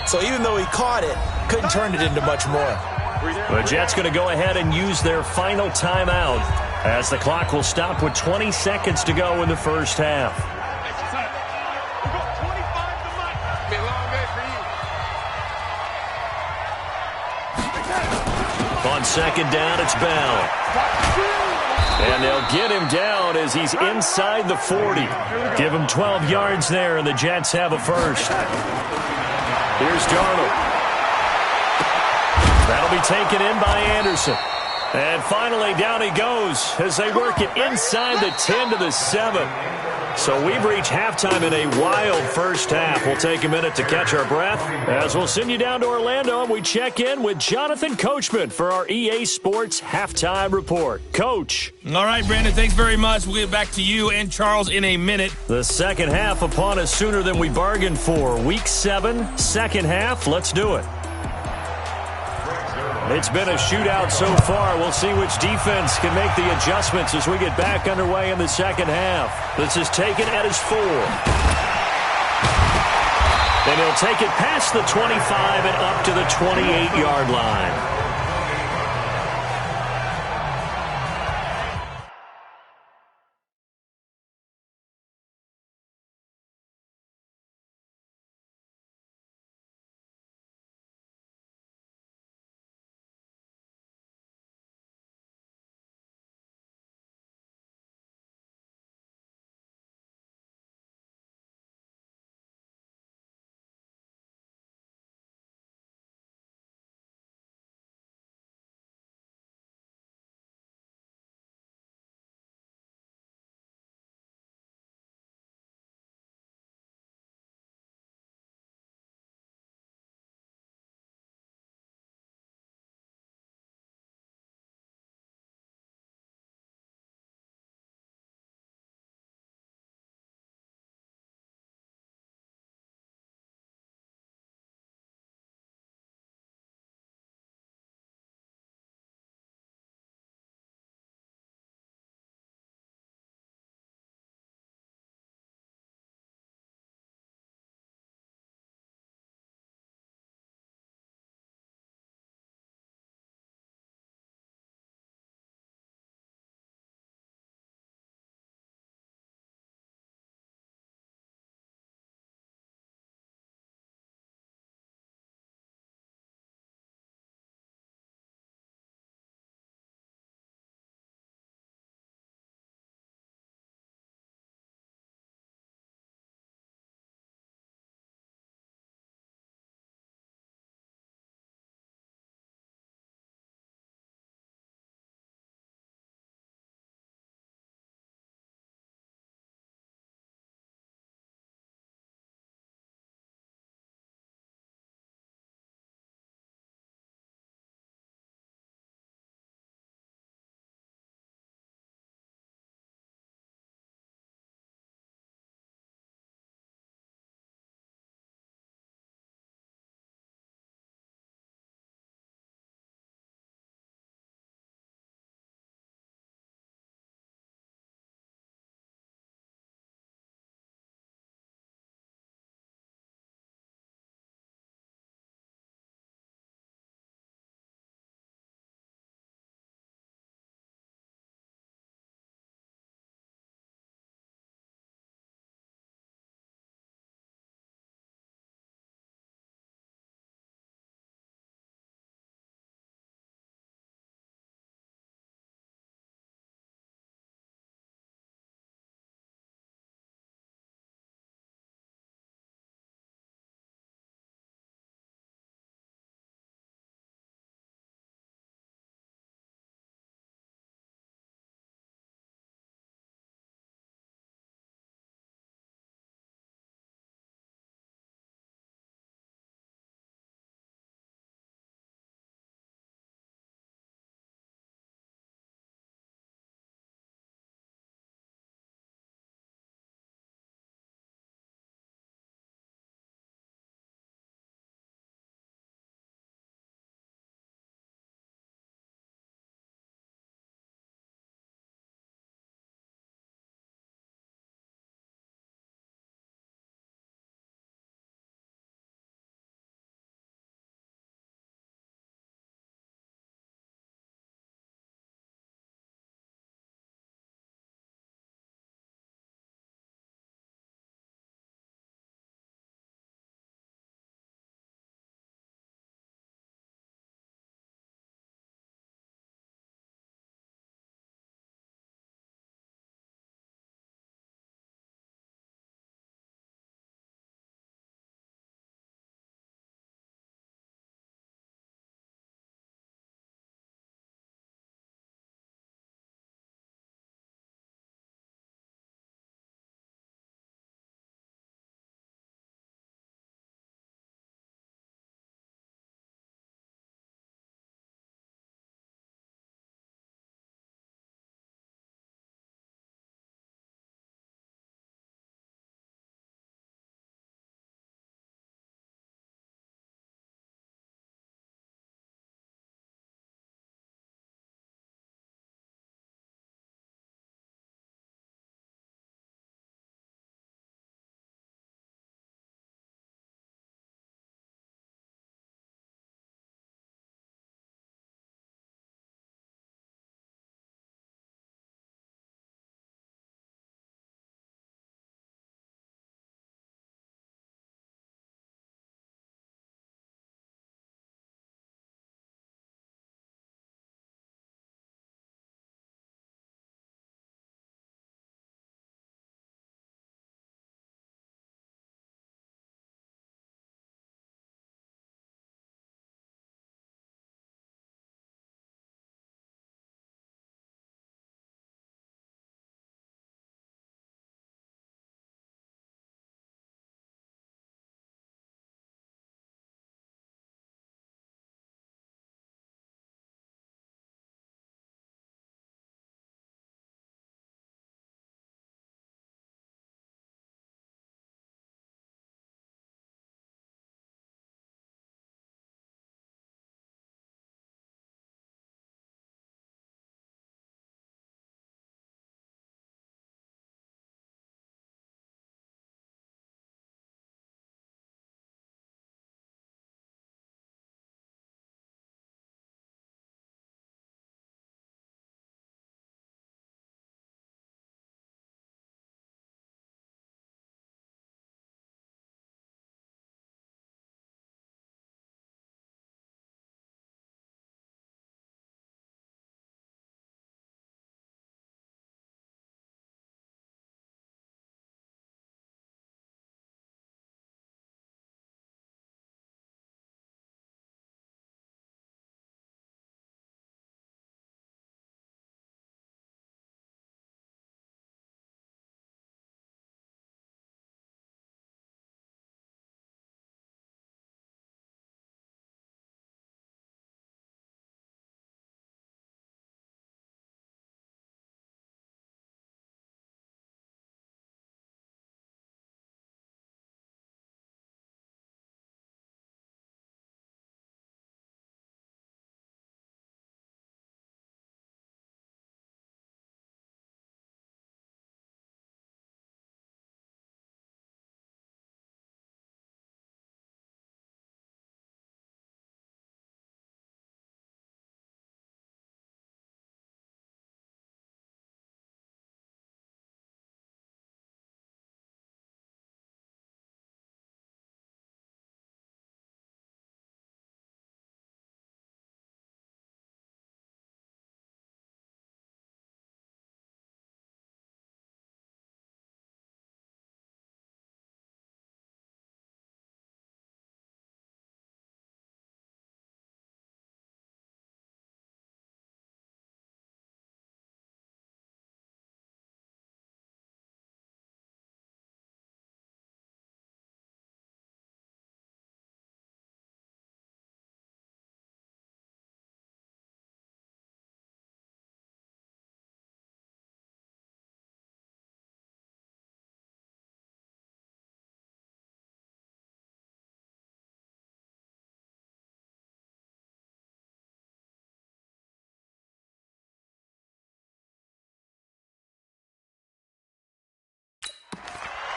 So even though he caught it, couldn't turn it into much more. The Jets going to go ahead and use their final timeout as the clock will stop with 20 seconds to go in the first half. On 2nd down, it's Bell. And they'll get him down as he's inside the 40. Give him 12 yards there, and the Jets have a first. Here's Darnold. That'll be taken in by Anderson. And finally, down he goes as they work it inside the 10 to the 7. So we've reached halftime in a wild first half. We'll take a minute to catch our breath as we'll send you down to Orlando and we check in with Jonathan Coachman for our EA Sports Halftime Report. Coach. All right, Brandon, thanks very much. We'll get back to you and Charles in a minute. The second half upon us sooner than we bargained for. Week 7, second half. Let's do it. It's been a shootout so far. We'll see which defense can make the adjustments as we get back underway in the second half. This is taken at his 4. Then he'll take it past the 25 and up to the 28-yard line.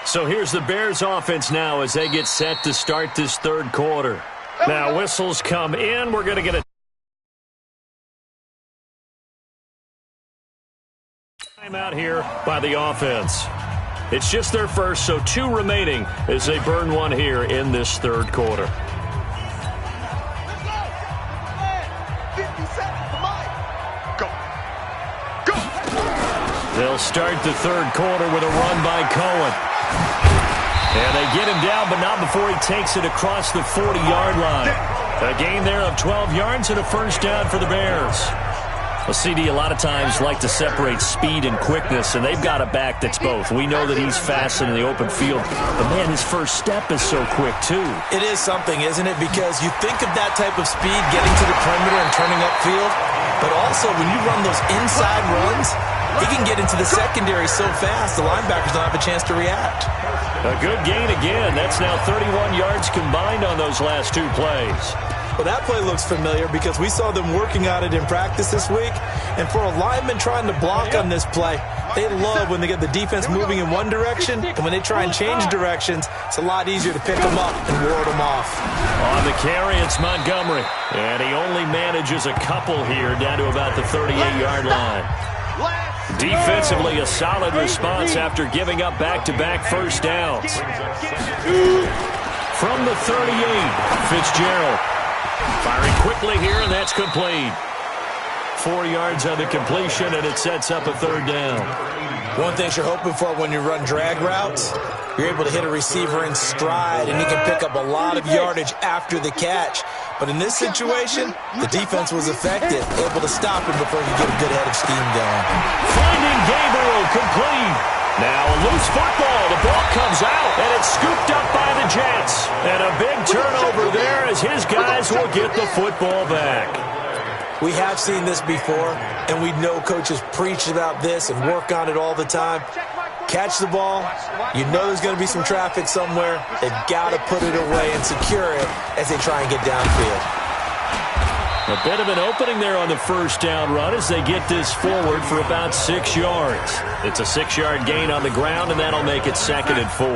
So here's the Bears offense now as they get set to start this third quarter. Now whistles come in. We're going to get a timeout here by the offense. It's just their first, so 2 remaining as they burn one here in this third quarter. They'll start the third quarter with a run by Cohen. And they get him down, but not before he takes it across the 40-yard line. A gain there of 12 yards and a first down for the Bears. Well, CD, a lot of times like to separate speed and quickness, and they've got a back that's both. We know that he's fast in the open field, but, man, his first step is so quick, too. It is something, isn't it? Because you think of that type of speed getting to the perimeter and turning upfield, but also when you run those inside runs, he can get into the secondary so fast the linebackers don't have a chance to react. A good gain again. That's now 31 yards combined on those last 2 plays. Well, that play looks familiar because we saw them working on it in practice this week. And for a lineman trying to block on this play, they love when they get the defense moving in one direction. And when they try and change directions, it's a lot easier to pick them up and ward them off. On the carry, it's Montgomery. And he only manages a couple here down to about the 38-yard line. Defensively, a solid response after giving up back-to-back first downs. From the 38, Fitzgerald. Firing quickly here, and that's complete. 4 yards on the completion, and it sets up a third down. One thing you're hoping for when you run drag routes, you're able to hit a receiver in stride, and he can pick up a lot of yardage after the catch. But in this situation, the defense was effective, able to stop him before he could get a good head of steam going. Finding Gabriel complete. Now a loose football. The ball comes out, and it's scooped up by the Jets. And a big turnover there as his guys will get the football back. We have seen this before, and we know coaches preach about this and work on it all the time. Catch the ball. You know there's going to be some traffic somewhere. They've got to put it away and secure it as they try and get downfield. A bit of an opening there on the first down run as they get this forward for about 6 yards. It's a 6-yard gain on the ground, and that'll make it 2nd and 4.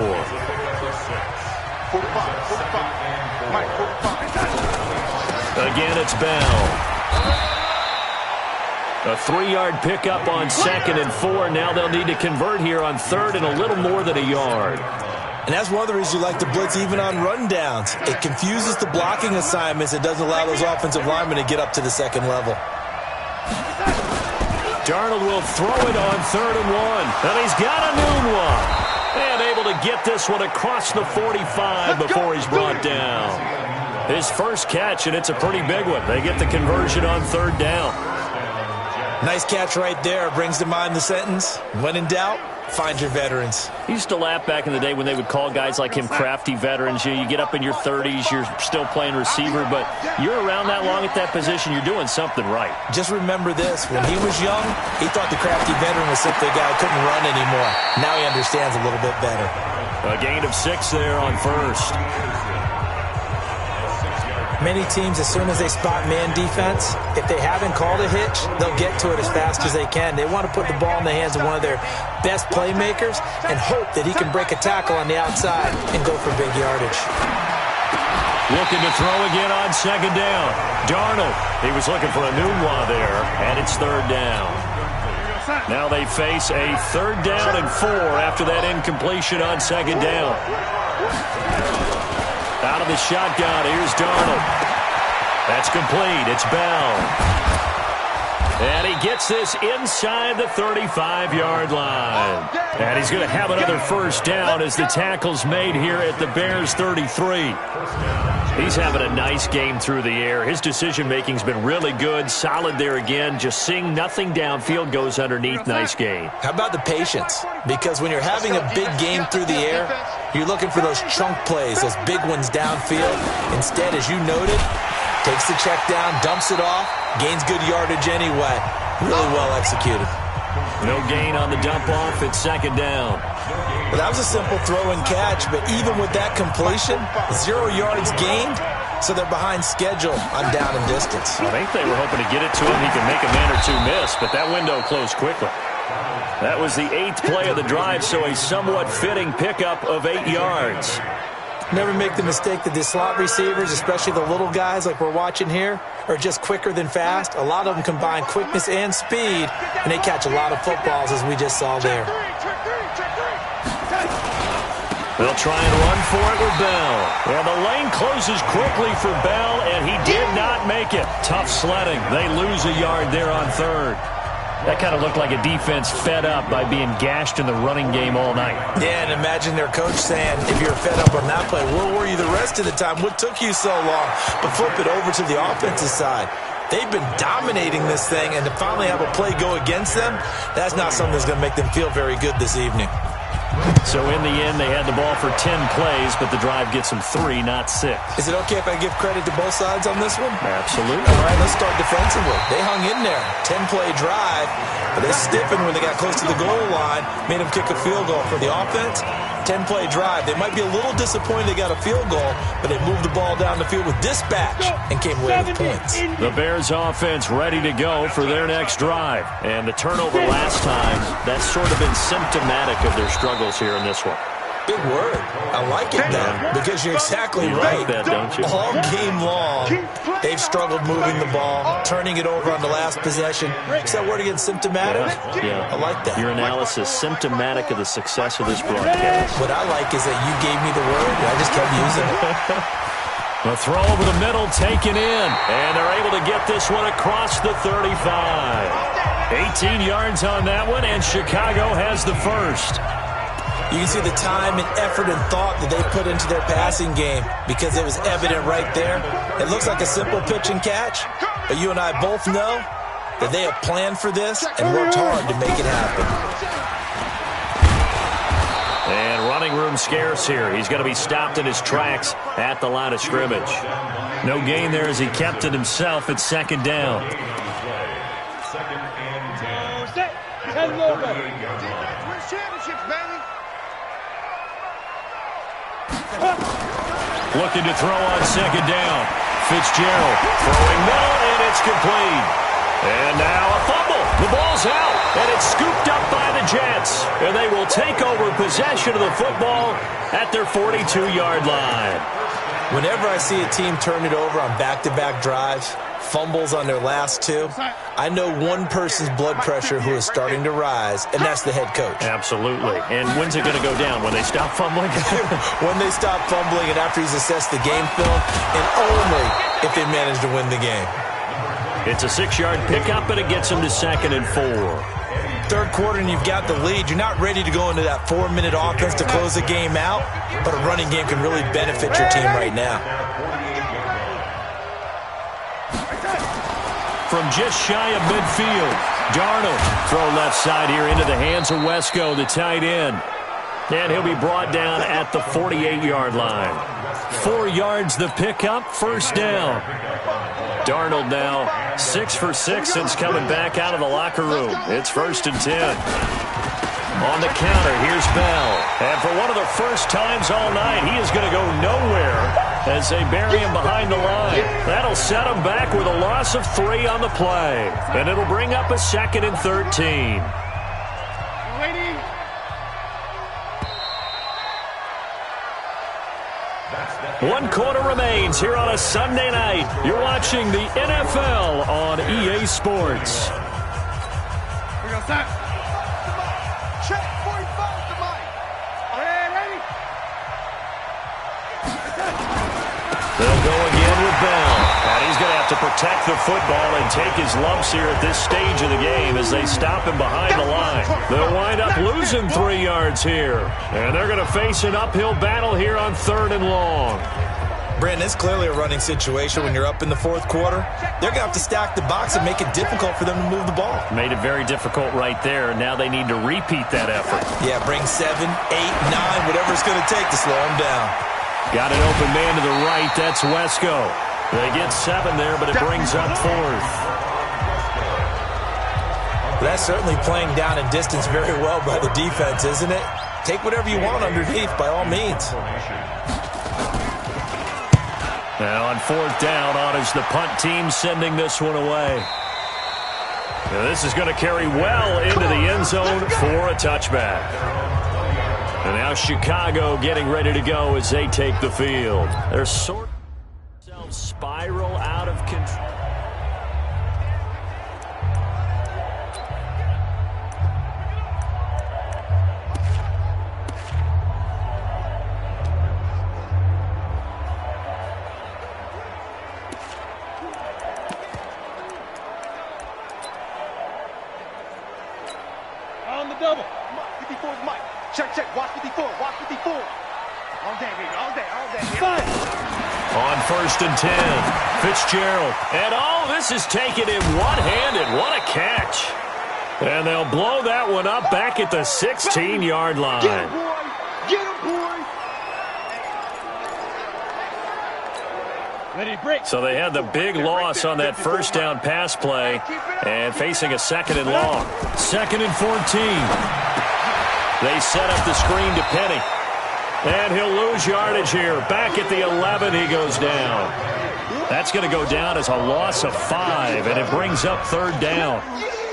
Again, it's Bell. A 3-yard pickup on 2nd and 4. Now they'll need to convert here on 3rd and a little more than a yard. And that's one of the reasons you like to blitz even on rundowns. It confuses the blocking assignments. It doesn't allow those offensive linemen to get up to the second level. Darnold will throw it on 3rd and 1. And he's got a new one. And able to get this one across the 45 before he's brought down. His first catch, and it's a pretty big one. They get the conversion on 3rd down. Nice catch right there. Brings to mind the sentence, when in doubt, find your veterans. He used to laugh back in the day when they would call guys like him crafty veterans. You get up in your 30s, you're still playing receiver, but you're around that long at that position, you're doing something right. Just remember this. When he was young, he thought the crafty veteran was simply a guy who couldn't run anymore. Now he understands a little bit better. A gain of 6 there on 1st. Many teams, as soon as they spot man defense, if they haven't called a hitch, they'll get to it as fast as they can. They want to put the ball in the hands of one of their best playmakers and hope that he can break a tackle on the outside and go for big yardage. Looking to throw again on 2nd down. Darnold, he was looking for a new one there, and it's 3rd down. Now they face a 3rd down and 4 after that incompletion on 2nd down. Out of the shotgun, here's Darnold. That's complete. It's Bell. And he gets this inside the 35-yard line. And he's going to have another first down as the tackle's made here at the Bears 33. He's having a nice game through the air. His decision-making's been really good. Solid there again. Just seeing nothing downfield goes underneath. Nice game. How about the patience? Because when you're having a big game through the air, you're looking for those chunk plays, those big ones downfield. Instead, as you noted, takes the check down, dumps it off, gains good yardage anyway. Really well executed. No gain on the dump-off. It's 2nd down. Well, that was a simple throw and catch, but even with that completion, 0 yards gained, so they're behind schedule on down and distance. I think they were hoping to get it to him. He could make a man or two miss, but that window closed quickly. That was the 8th play of the drive, so a somewhat fitting pickup of 8 yards. Never make the mistake that the slot receivers, especially the little guys like we're watching here, are just quicker than fast. A lot of them combine quickness and speed, and they catch a lot of footballs, as we just saw there. They'll try and run for it with Bell. And the lane closes quickly for Bell, and he did not make it. Tough sledding. They lose a yard there on 3rd. That kind of looked like a defense fed up by being gashed in the running game all night. Yeah, and imagine their coach saying, if you're fed up on that play, where were you the rest of the time? What took you so long? But flip it over to the offensive side. They've been dominating this thing, and to finally have a play go against them, that's not something that's going to make them feel very good this evening. So in the end, they had the ball for 10 plays, but the drive gets them 3, not 6. Is it okay if I give credit to both sides on this one? Absolutely. All right, let's start defensively. They hung in there. 10-play drive, but they stiffened when they got close to the goal line, made them kick a field goal. For the offense, 10-play drive. They might be a little disappointed they got a field goal, but they moved the ball down the field with dispatch and came away with points. The Bears offense ready to go for their next drive. And the turnover last time, that's sort of been symptomatic of their struggles here in this one. Big word. I like it, though, because you're exactly right. Like that, don't you? All game long, they've struggled moving the ball, turning it over on the last possession. Is that word again, symptomatic? Yeah. I like that. Your analysis, symptomatic of the success of this broadcast. What I like is that you gave me the word, and I just kept using it. The throw over the middle, taken in, and they're able to get this one across the 35. 18 yards on that one, and Chicago has the first. You can see the time and effort and thought that they put into their passing game because it was evident right there. It looks like a simple pitch and catch, but you and I both know that they have planned for this and worked hard to make it happen. And running room scarce here. He's going to be stopped in his tracks at the line of scrimmage. No gain there as he kept it himself at 2nd down. Looking to throw on 2nd down. Fitzgerald throwing middle, and it's complete. And now a fumble. The ball's out, and it's scooped up by the Jets. And they will take over possession of the football at their 42-yard line. Whenever I see a team turn it over on back-to-back drives, fumbles on their last 2, I know one person's blood pressure who is starting to rise, and that's the head coach. Absolutely. And when's it going to go down? When they stop fumbling? When they stop fumbling and after he's assessed the game film, and only if they manage to win the game. It's a 6-yard pickup, and it gets them to 2nd and 4. 3rd quarter and you've got the lead. You're not ready to go into that 4-minute offense to close the game out, but a running game can really benefit your team right now. From just shy of midfield, Darnold throw left side here into the hands of Wesco, the tight end. And he'll be brought down at the 48-yard line. 4 yards the pickup, 1st down. Darnold now 6 for 6 since coming back out of the locker room. It's 1st and 10. On the counter, here's Bell. And for one of the first times all night, he is going to go nowhere as they bury him behind the line. That'll set him back with a loss of 3 on the play. And it'll bring up a 2nd and 13. One quarter remains here on a Sunday night. You're watching the NFL on EA Sports. We're going to start. Check 45 to Mike. Ready? They'll go again with Bell. And he's going to have to protect the football and take his lumps here at this stage of the game as they stop him behind the line. They'll wind up losing 3 yards here. And they're going to face an uphill battle here on 3rd and long. Brandon, it's clearly a running situation when you're up in the 4th quarter. They're going to have to stack the box and make it difficult for them to move the ball. Made it very difficult right there. Now they need to repeat that effort. Yeah, bring 7, 8, 9, whatever it's going to take to slow them down. Got an open man to the right. That's Wesco. They get 7 there, but it brings up 4th. That's certainly playing down in distance very well by the defense, isn't it? Take whatever you want underneath, by all means. Now on 4th down, on is the punt team sending this one away. And this is going to carry well into the end zone for a touchback. And now Chicago getting ready to go as they take the field. They're sort of spiral out of control. On the double. 54 is Mike. Check. Watch 54. Watch 54. All day, baby. All day. On 1st and 10, Fitzgerald. And this is taken in one-handed. What a catch. And they'll blow that one up back at the 16-yard line. Get him, boy. Get him, boy. Ready to break. So they had the big loss on that first down pass play and facing a 2nd and long. 2nd and 14. They set up the screen to Penny. And he'll lose yardage here. Back at the 11, he goes down. That's going to go down as a loss of 5, and it brings up 3rd down.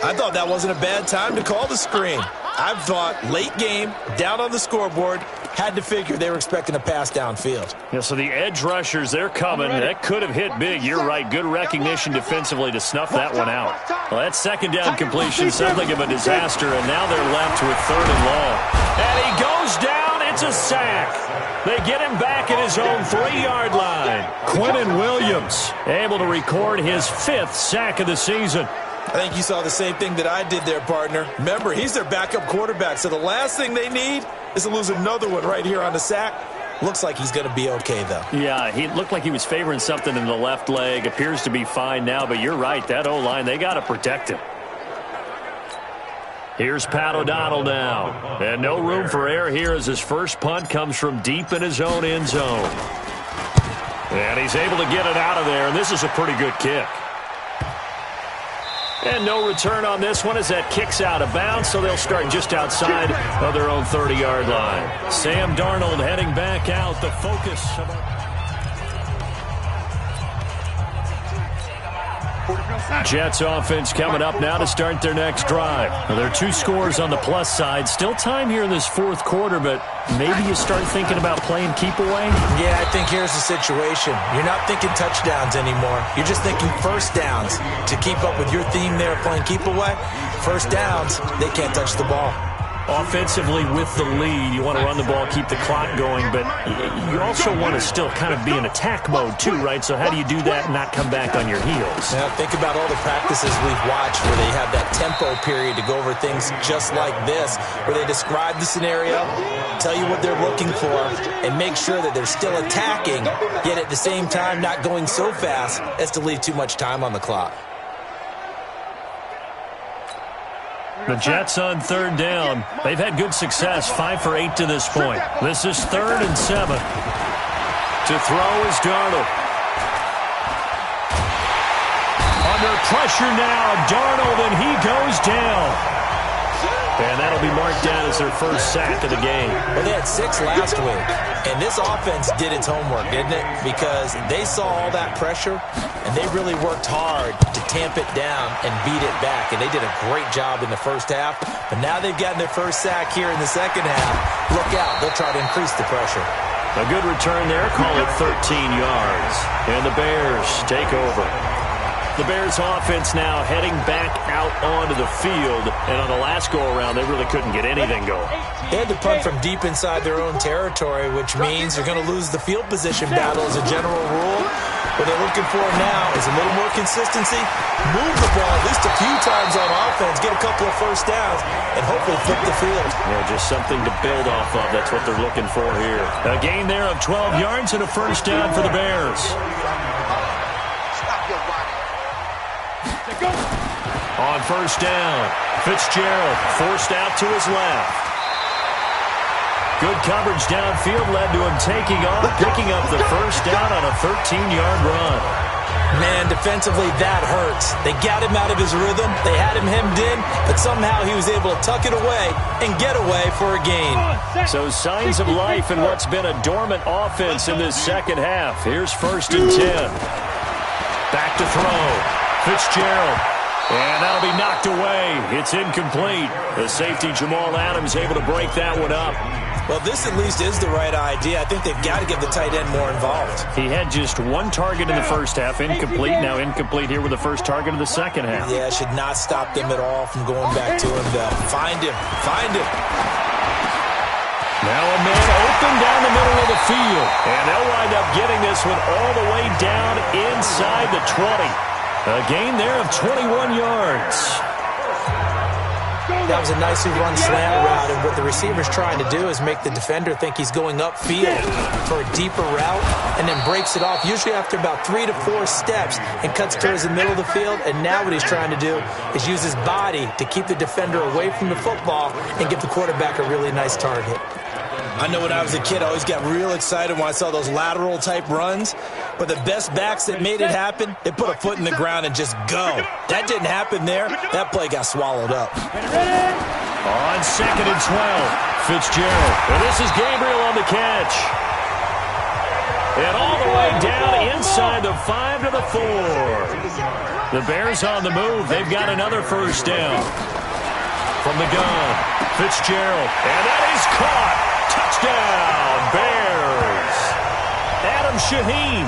I thought that wasn't a bad time to call the screen. I thought late game, down on the scoreboard, had to figure they were expecting a pass downfield. Yeah, so the edge rushers, they're coming. That could have hit big. You're right. Good recognition defensively to snuff that one out. Well, that 2nd down completion, something of a disaster, and now they're left with 3rd and long. And he goes down. It's a sack. They get him back at his own 3-yard line. Quinnen Williams able to record his 5th sack of the season. I think you saw the same thing that I did there, partner. Remember, he's their backup quarterback, so the last thing they need is to lose another one right here on the sack. Looks like he's going to be okay, though. Yeah, he looked like he was favoring something in the left leg. Appears to be fine now, but you're right. That O-line, they got to protect him. Here's Pat O'Donnell now. And no room for error here as his first punt comes from deep in his own end zone. And he's able to get it out of there, and this is a pretty good kick. And no return on this one as that kicks out of bounds, so they'll start just outside of their own 30-yard line. Sam Darnold heading back out. The focus of Jets offense coming up now to start their next drive. Well, there are 2 scores on the plus side. Still time here in this 4th quarter, but maybe you start thinking about playing keep away? Yeah, I think here's the situation. You're not thinking touchdowns anymore. You're just thinking first downs. To keep up with your theme there of playing keep away, first downs, they can't touch the ball. Offensively with the lead, you want to run the ball, keep the clock going, but you also want to still kind of be in attack mode too, right? So how do you do that and not come back on your heels? Now think about all the practices we've watched where they have that tempo period to go over things just like this, where they describe the scenario, tell you what they're looking for, and make sure that they're still attacking, yet at the same time not going so fast as to leave too much time on the clock. The Jets on 3rd down. They've had good success, 5 for 8 to this point. This is 3rd and 7. To throw is Darnold. Under pressure now, Darnold, and he goes down. And that'll be marked down as their first sack of the game. Well, they had 6 last week, and this offense did its homework, didn't it? Because they saw all that pressure, and they really worked hard to tamp it down and beat it back, and they did a great job in the first half. But now they've gotten their first sack here in the second half. Look out. They'll try to increase the pressure. A good return there. Call it 13 yards. And the Bears take over. The Bears offense now heading back out onto the field. And on the last go-around, they really couldn't get anything going. They had to punt from deep inside their own territory, which means they're going to lose the field position battle as a general rule. What they're looking for now is a little more consistency, move the ball at least a few times on offense, get a couple of first downs, and hopefully flip the field. Yeah, just something to build off of. That's what they're looking for here. A gain there of 12 yards and a first down for the Bears. On first down, Fitzgerald forced out to his left. Good coverage downfield led to him taking off, picking up the first down on a 13-yard run. Man, defensively, that hurts. They got him out of his rhythm. They had him hemmed in, but somehow he was able to tuck it away and get away for a gain. So signs of life in what's been a dormant offense in this second half. Here's 1st and 10. Back to throw. Fitzgerald. And that'll be knocked away. It's incomplete. The safety, Jamal Adams, able to break that one up. Well, this at least is the right idea. I think they've got to get the tight end more involved. He had just one target in the first half, incomplete. Now incomplete here with the first target of the second half. Yeah, it should not stop them at all from going back to him, though. Find him. Find him. Now a man open down the middle of the field. And they'll wind up getting this one all the way down inside the 20. A gain there of 21 yards. That was a nicely run slant route, and what the receiver's trying to do is make the defender think he's going upfield for a deeper route, and then breaks it off, usually after about 3 to 4 steps, and cuts towards the middle of the field. And now what he's trying to do is use his body to keep the defender away from the football and give the quarterback a really nice target. I know when I was a kid, I always got real excited when I saw those lateral-type runs. But the best backs that made it happen, they put a foot in the ground and just go. That didn't happen there. That play got swallowed up. On 2nd and 12, Fitzgerald. And this is Gabriel on the catch. And all the way down inside the 5 to the 4. The Bears on the move. They've got another first down. From the gun, Fitzgerald. And that is caught. Touchdown, Bears. Adam Shaheen,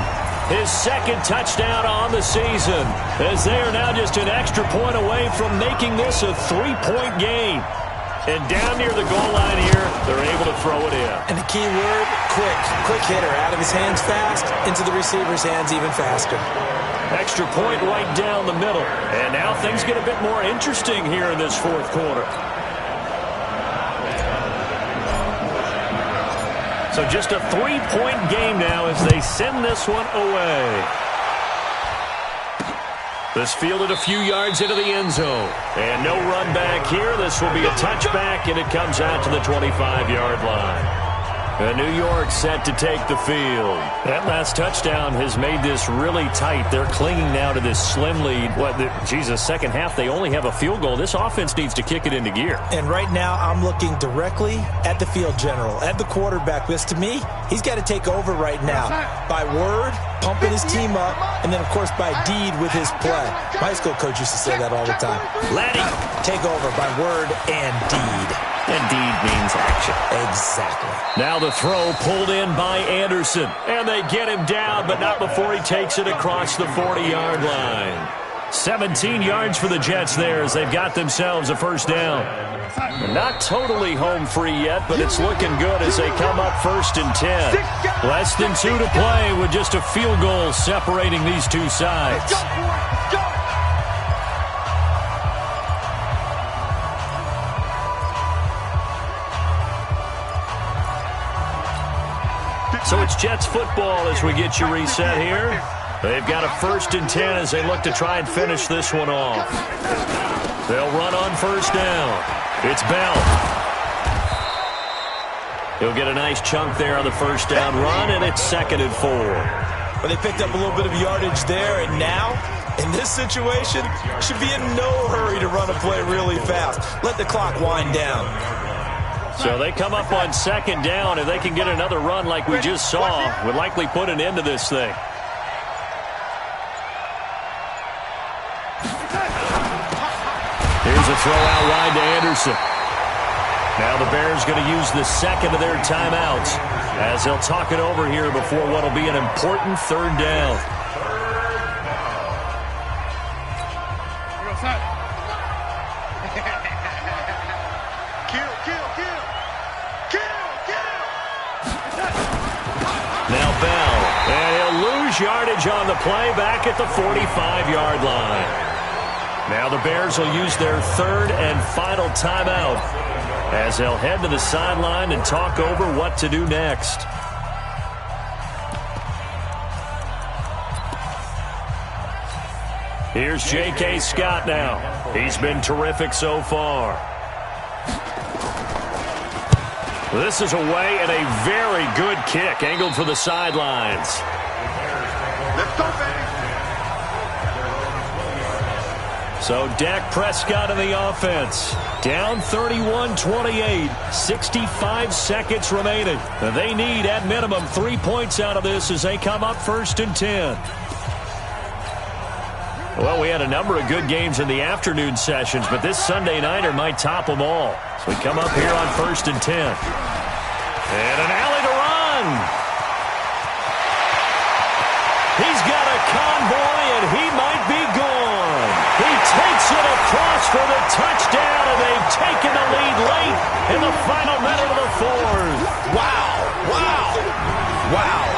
his second touchdown on the season, as they are now just an extra point away from making this a 3-point game. And down near the goal line here, they're able to throw it in. And the key word, quick. Quick hitter. Out of his hands fast, into the receiver's hands even faster. Extra point right down the middle. And now things get a bit more interesting here in this fourth quarter. So just a 3-point game now as they send this one away. This fielded a few yards into the end zone. And no run back here. This will be a touchback, and it comes out to the 25-yard line. New York set to take the field. That last touchdown has made this really tight. They're clinging now to this slim lead. Second half, they only have a field goal. This offense needs to kick it into gear. And right now, I'm looking directly at the field general, at the quarterback. Because to me, he's got to take over right now. By word, pumping his team up, and then, of course, by deed with his play. My high school coach used to say that all the time. Laddie, take over by word and deed. And deed means action. Exactly. Now the throw pulled in by Anderson. And they get him down, but not before he takes it across the 40-yard line. 17 yards for the Jets there as they've got themselves a first down. Not totally home free yet, but it's looking good as they come up 1st and 10. Less than 2 to play with just a field goal separating these two sides. So it's Jets football as we get you reset here. They've got a 1st and 10 as they look to try and finish this one off. They'll run on 1st down. It's Bell. He'll get a nice chunk there on the 1st down run, and it's 2nd and 4. But they picked up a little bit of yardage there, and now, in this situation, should be in no hurry to run a play really fast. Let the clock wind down. So they come up on 2nd down. If they can get another run like we just saw, would likely put an end to this thing. Here's a throw out wide to Anderson. Now the Bears going to use the second of their timeouts as they'll talk it over here before what will be an important 3rd down. Now Bell, and he'll lose yardage on the play back at the 45-yard line. Now the Bears will use their 3rd and final timeout as they'll head to the sideline and talk over what to do next. Here's J.K. Scott now. He's been terrific so far. This is away and a very good kick angled for the sidelines. Let's go, baby. So Dak Prescott in the offense. Down 31-28. 65 seconds remaining. They need at minimum 3 points out of this as they come up 1st and 10. Well, we had a number of good games in the afternoon sessions, but this Sunday nighter might top them all. So we come up here on 1st and 10. And an alley to run. He's got a convoy, and he might be gone. He takes it across for the touchdown, and they've taken the lead late in the final minute of the fourth. Wow.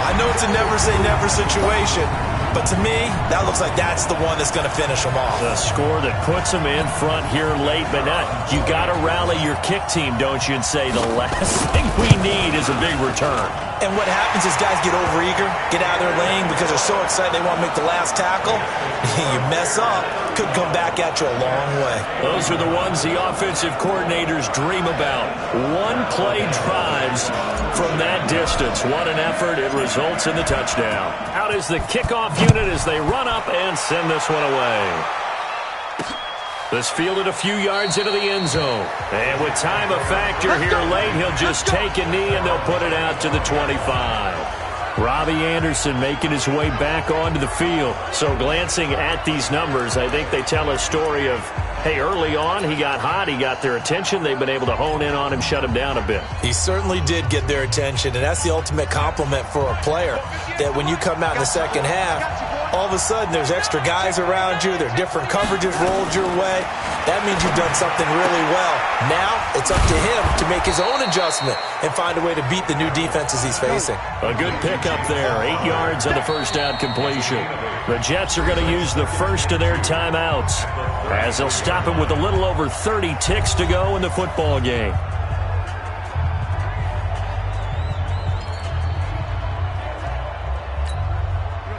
I know it's a never-say-never situation, but to me, that looks like that's the one that's going to finish them off. The score that puts them in front here late, but not. You got to rally your kick team, don't you, and say the last thing we need is a big return. And what happens is guys get overeager, get out of their lane because they're so excited they want to make the last tackle. You mess up, could come back at you a long way. Those are the ones the offensive coordinators dream about. One-play drives from that distance. What an effort. It results in the touchdown. Out is the kickoff unit as they run up and send this one away. This fielded a few yards into the end zone. And with time a factor here late, he'll just take a knee and they'll put it out to the 25. Robbie Anderson making his way back onto the field. So glancing at these numbers, I think they tell a story of, hey, early on he got hot, he got their attention. They've been able to hone in on him, shut him down a bit. He certainly did get their attention, and that's the ultimate compliment for a player, that when you come out in the second half, all of a sudden there's extra guys around you, there are different coverages rolled your way. That means you've done something really well. Now it's up to him to make his own adjustment and find a way to beat the new defenses he's facing. A good pickup there, 8 yards on the first down completion. The Jets are going to use the first of their timeouts as they'll stop him with a little over 30 ticks to go in the football game.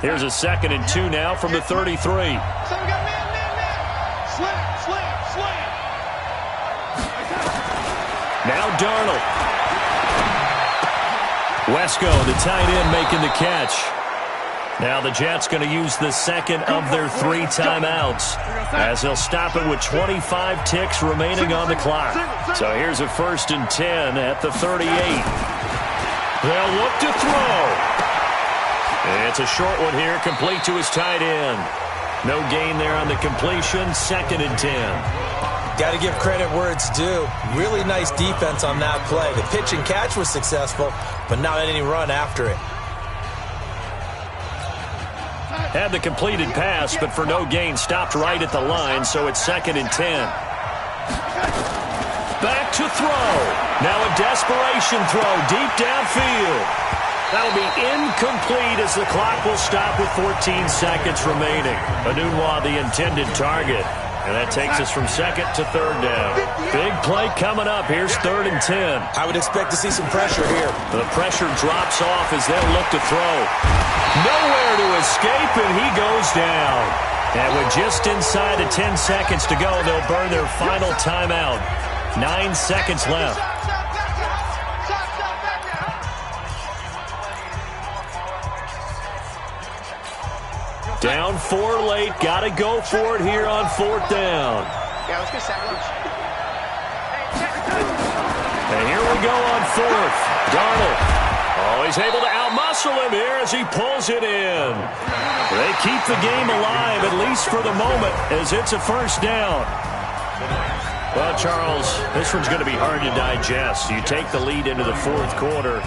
Here's a 2nd and 2 now from the 33. Now Darnold. Wesco, the tight end, making the catch. Now the Jets going to use the second of their 3 timeouts as they'll stop it with 25 ticks remaining on the clock. So here's a 1st and 10 at the 38. They'll look to throw. It's a short one here, complete to his tight end. No gain there on the completion, 2nd and 10. Got to give credit where it's due. Really nice defense on that play. The pitch and catch was successful, but not any run after it. Had the completed pass, but for no gain, stopped right at the line, so it's 2nd and 10. Back to throw. Now a desperation throw deep downfield. That'll be incomplete as the clock will stop with 14 seconds remaining. Enunwa, the intended target. And that takes us from 2nd to 3rd down. Big play coming up. Here's 3rd and 10. I would expect to see some pressure here. The pressure drops off as they'll look to throw. Nowhere to escape, and he goes down. And with just inside of 10 seconds to go, they'll burn their final timeout. 9 seconds left. Down 4 late. Got to go for it here on 4th down. Yeah, let's get sack lunch. And here we go on 4th. Darnold. Oh, he's able to outmuscle him here as he pulls it in. They keep the game alive, at least for the moment, as it's a 1st down. Well, Charles, this one's going to be hard to digest. You take the lead into the 4th quarter,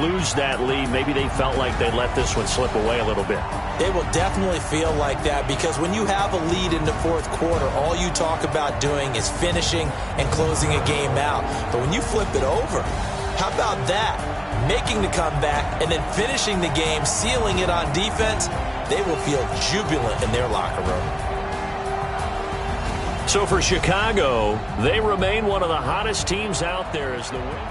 lose that lead. Maybe they felt like they let this one slip away a little bit. They will definitely feel like that because when you have a lead in the 4th quarter, all you talk about doing is finishing and closing a game out. But when you flip it over, how about that? Making the comeback and then finishing the game, sealing it on defense, they will feel jubilant in their locker room. So for Chicago, they remain one of the hottest teams out there as the win.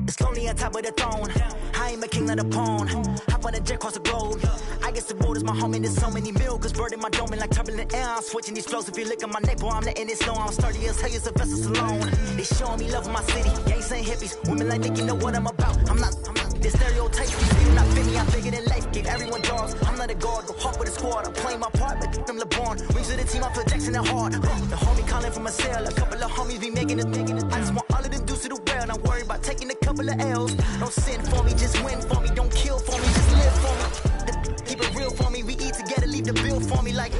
It's lonely on top of the throne. I ain't a king of the pawn. Hop on a jet across the globe. I guess the road is my home and there's so many milkers burning my dome like turbulent air. I'm switching these flows. If you look at my neck, boy, I'm letting it slow. I'm sturdy as hell, it's a vessel Salone. They showing me love in my city. Gangs ain't hippies. Women like Nick, you know what I'm about. I'm not the stereotypes. These people not fit me. I'm bigger than life. Give everyone jobs. I'm not a guard. Go hard with a squad. I'm playing my part, but I'm LeBron. Wings of the team, I feel Jackson and hard. The homie calling from a cell. A couple of homies be making it. I just want all of them dudes to the well. Not worry about taking a couple of L's. Don't sin for me, just win for me. Don't kill for me, just live for me. Keep it real for me. We eat together, leave the bill for me like.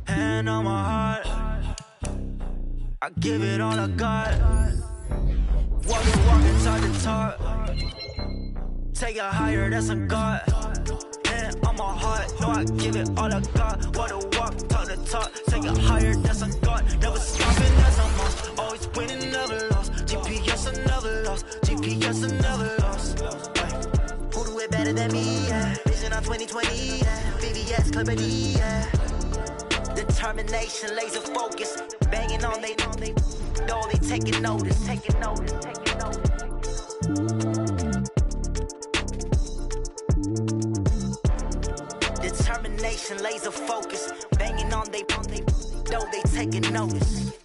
Hand on my heart, I give it all I got. Walking, talk to talk. Take it higher, that's a God. Hand on my heart, no, I give it all I got. Walk, talk to talk. Take it higher, that's a God. Never stopping, that's a must. Always winning, never lost. GPS, I never lost. GPS, I never lost. Who do it better than me? Yeah. Vision on 2020. Yeah. VVS, Clarity. Yeah. Determination, laser focus. Banging on they know they taking notice. Determination, laser focus. Banging on they know they taking notice.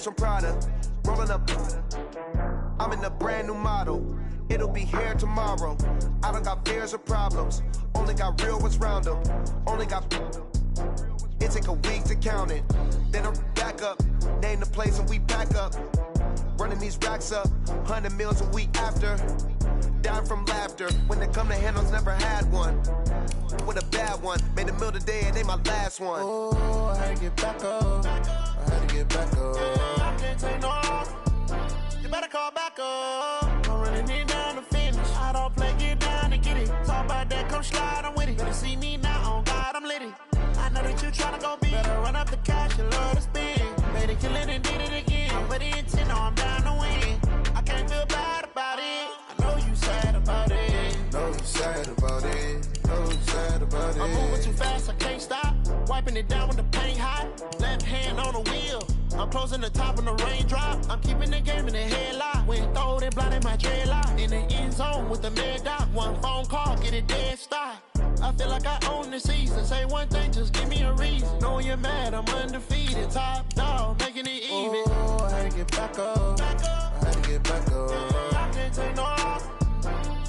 From Prada, rolling up. I'm in a brand new model. It'll be here tomorrow. I don't got fears or problems. Only got real ones round them. Only got. It take a week to count it. Then I'm back up. Name the place and we back up. Running these racks up. 100 meals a week after. Dying from laughter. When they come to handles, never had one. With a bad one. Made a meal today and they my last one. Oh, I had to get back up. I had to get back up. I can't take no loss. You better call back up. I'm running it down to finish. I don't play, get down and get it. Talk about that, come slide, I'm with it. Better see me now, on God, I'm litty. I know that you tryna go big. Better run up the cash, you love to spend. Made it, kill it, and did it again. But the intent, no, I'm down to win. I can't feel bad about it. I know you sad about it. Know you sad about it. Know you sad about it. I'm moving too fast, I can't stop. Wiping it down with the paint hot. Left hand on the wheel. I'm closing the top on the raindrop. I'm keeping the game in the headlock. When throwed and blinded my dreadlock. In the end zone with the mad dot. One phone call, get it dead stop. I feel like I own the season. Say one thing, just give me a reason. Knowing you're mad, I'm undefeated. Top dog, making it even. Oh, I had to get back up. I had to get back up. I can't take no loss.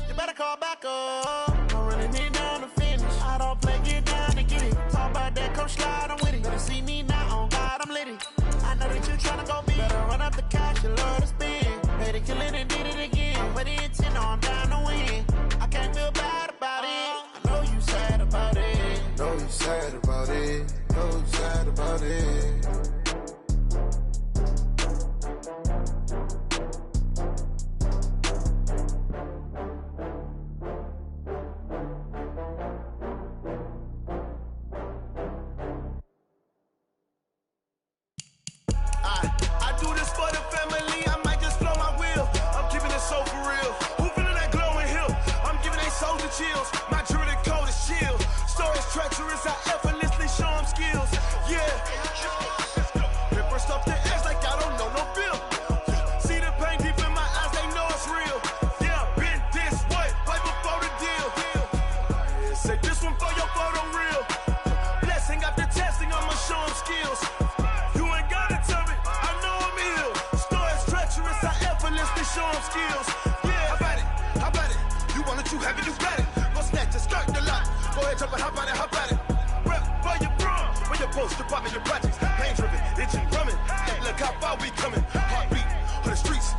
You better call back up. I'm running it down to finish. I don't play, get down and get it. Talk about that, come slide, I'm with it. Better see me now, on God, I'm litty. I know that you tryna go big. Better run up the cash, you love to spend. Made it, kill it, and did it again. But the intent, no, I'm down to win. I can't feel bad about it. I know you sad about it. Know you sad about it. Know you sad about it. I do this for the family, I might just blow my wheel. I'm keeping it so for real. Who feeling that glowing hill? I'm giving they soldier chills. My jewelry code is chill. Stories treacherous, I effortlessly show them skills. Yeah. Ripper stuff the edge like I don't know no feel. See the pain deep in my eyes, they know it's real. Yeah, been this way, right before the deal. Say this one for your photo real. Blessing after testing, I'ma show them skills. Show them skills. Yeah, how about it? You want it, you have it, you got it. Go snatch it, skirt the lot. Go ahead, jump it, how about it? Rep for your bro, for your post, department, your projects. Pain driven, itching, drumming. Look how far we coming. Heartbeat for the streets,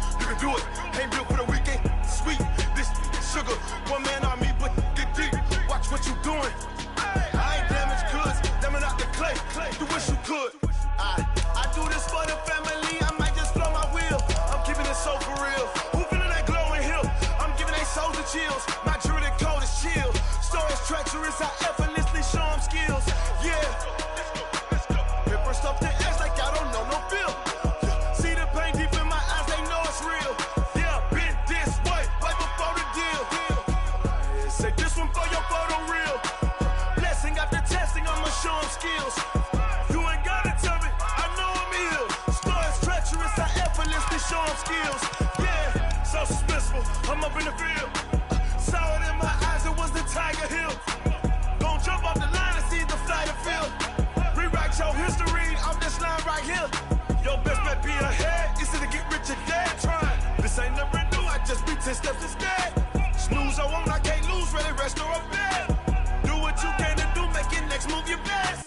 skills. Yeah, so suspenseful. I'm up in the field. Saw it in my eyes, it was the Tiger Hill. Gon' jump off the line and see the flight of field. Rewrite your history off this line right here. Your best bet be ahead, easy to get rich or dead trying. This ain't never new, I just be 10 steps instead. Snooze I won't, I can't lose, ready, rest or a bed. Do what you can to do, make your next move your best.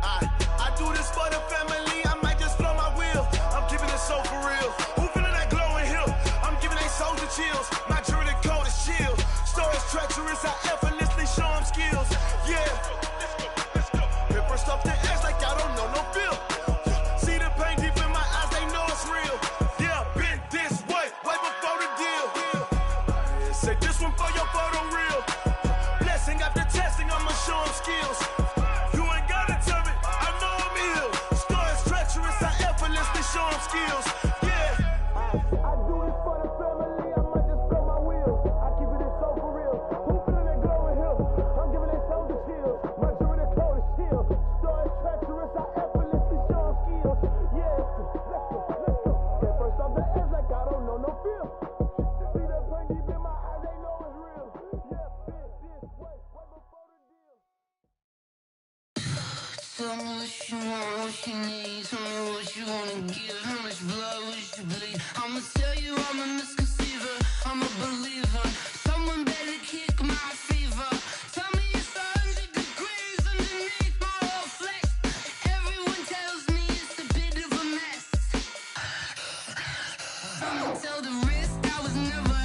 I do this for the family, I might just blow my wheel. I'm keeping it so for real. Who feeling that glowing hill? I'm giving they soldier chills. My jewelry coat is chill. Stories treacherous, I effortlessly show them skills. Yeah. Paper stuff the edge like I don't know no feel. See the pain deep in my eyes, they know it's real. Yeah, been this way before the deal. Say this one for your photo reel. Blessing after testing, I'ma show them skills. You ain't gotta tell me, I know I'm ill. Stories treacherous, I effortlessly show them skills. Yeah. I do this for the family, I might just blow my wheel. I keep it so for real. Who feeling that glowing hill? I'm giving they soldier chills. My jewelry coat is chill. Stories treacherous, I effortlessly show them skills. Yeah, let's go. Get first off the edge like I don't know no feel. See that pain deep in my eyes, they know it's real. Yeah, been this way before the deal. Tell me what you want, what you need. Tell me what you wanna give. How much blood would you bleed? I'ma tell you I'm a misconceiver. I'm a believer. Someone better kick my fever. Tell me it's 100 degrees underneath my whole flesh. Everyone tells me it's a bit of a mess. I'ma tell the risk I was never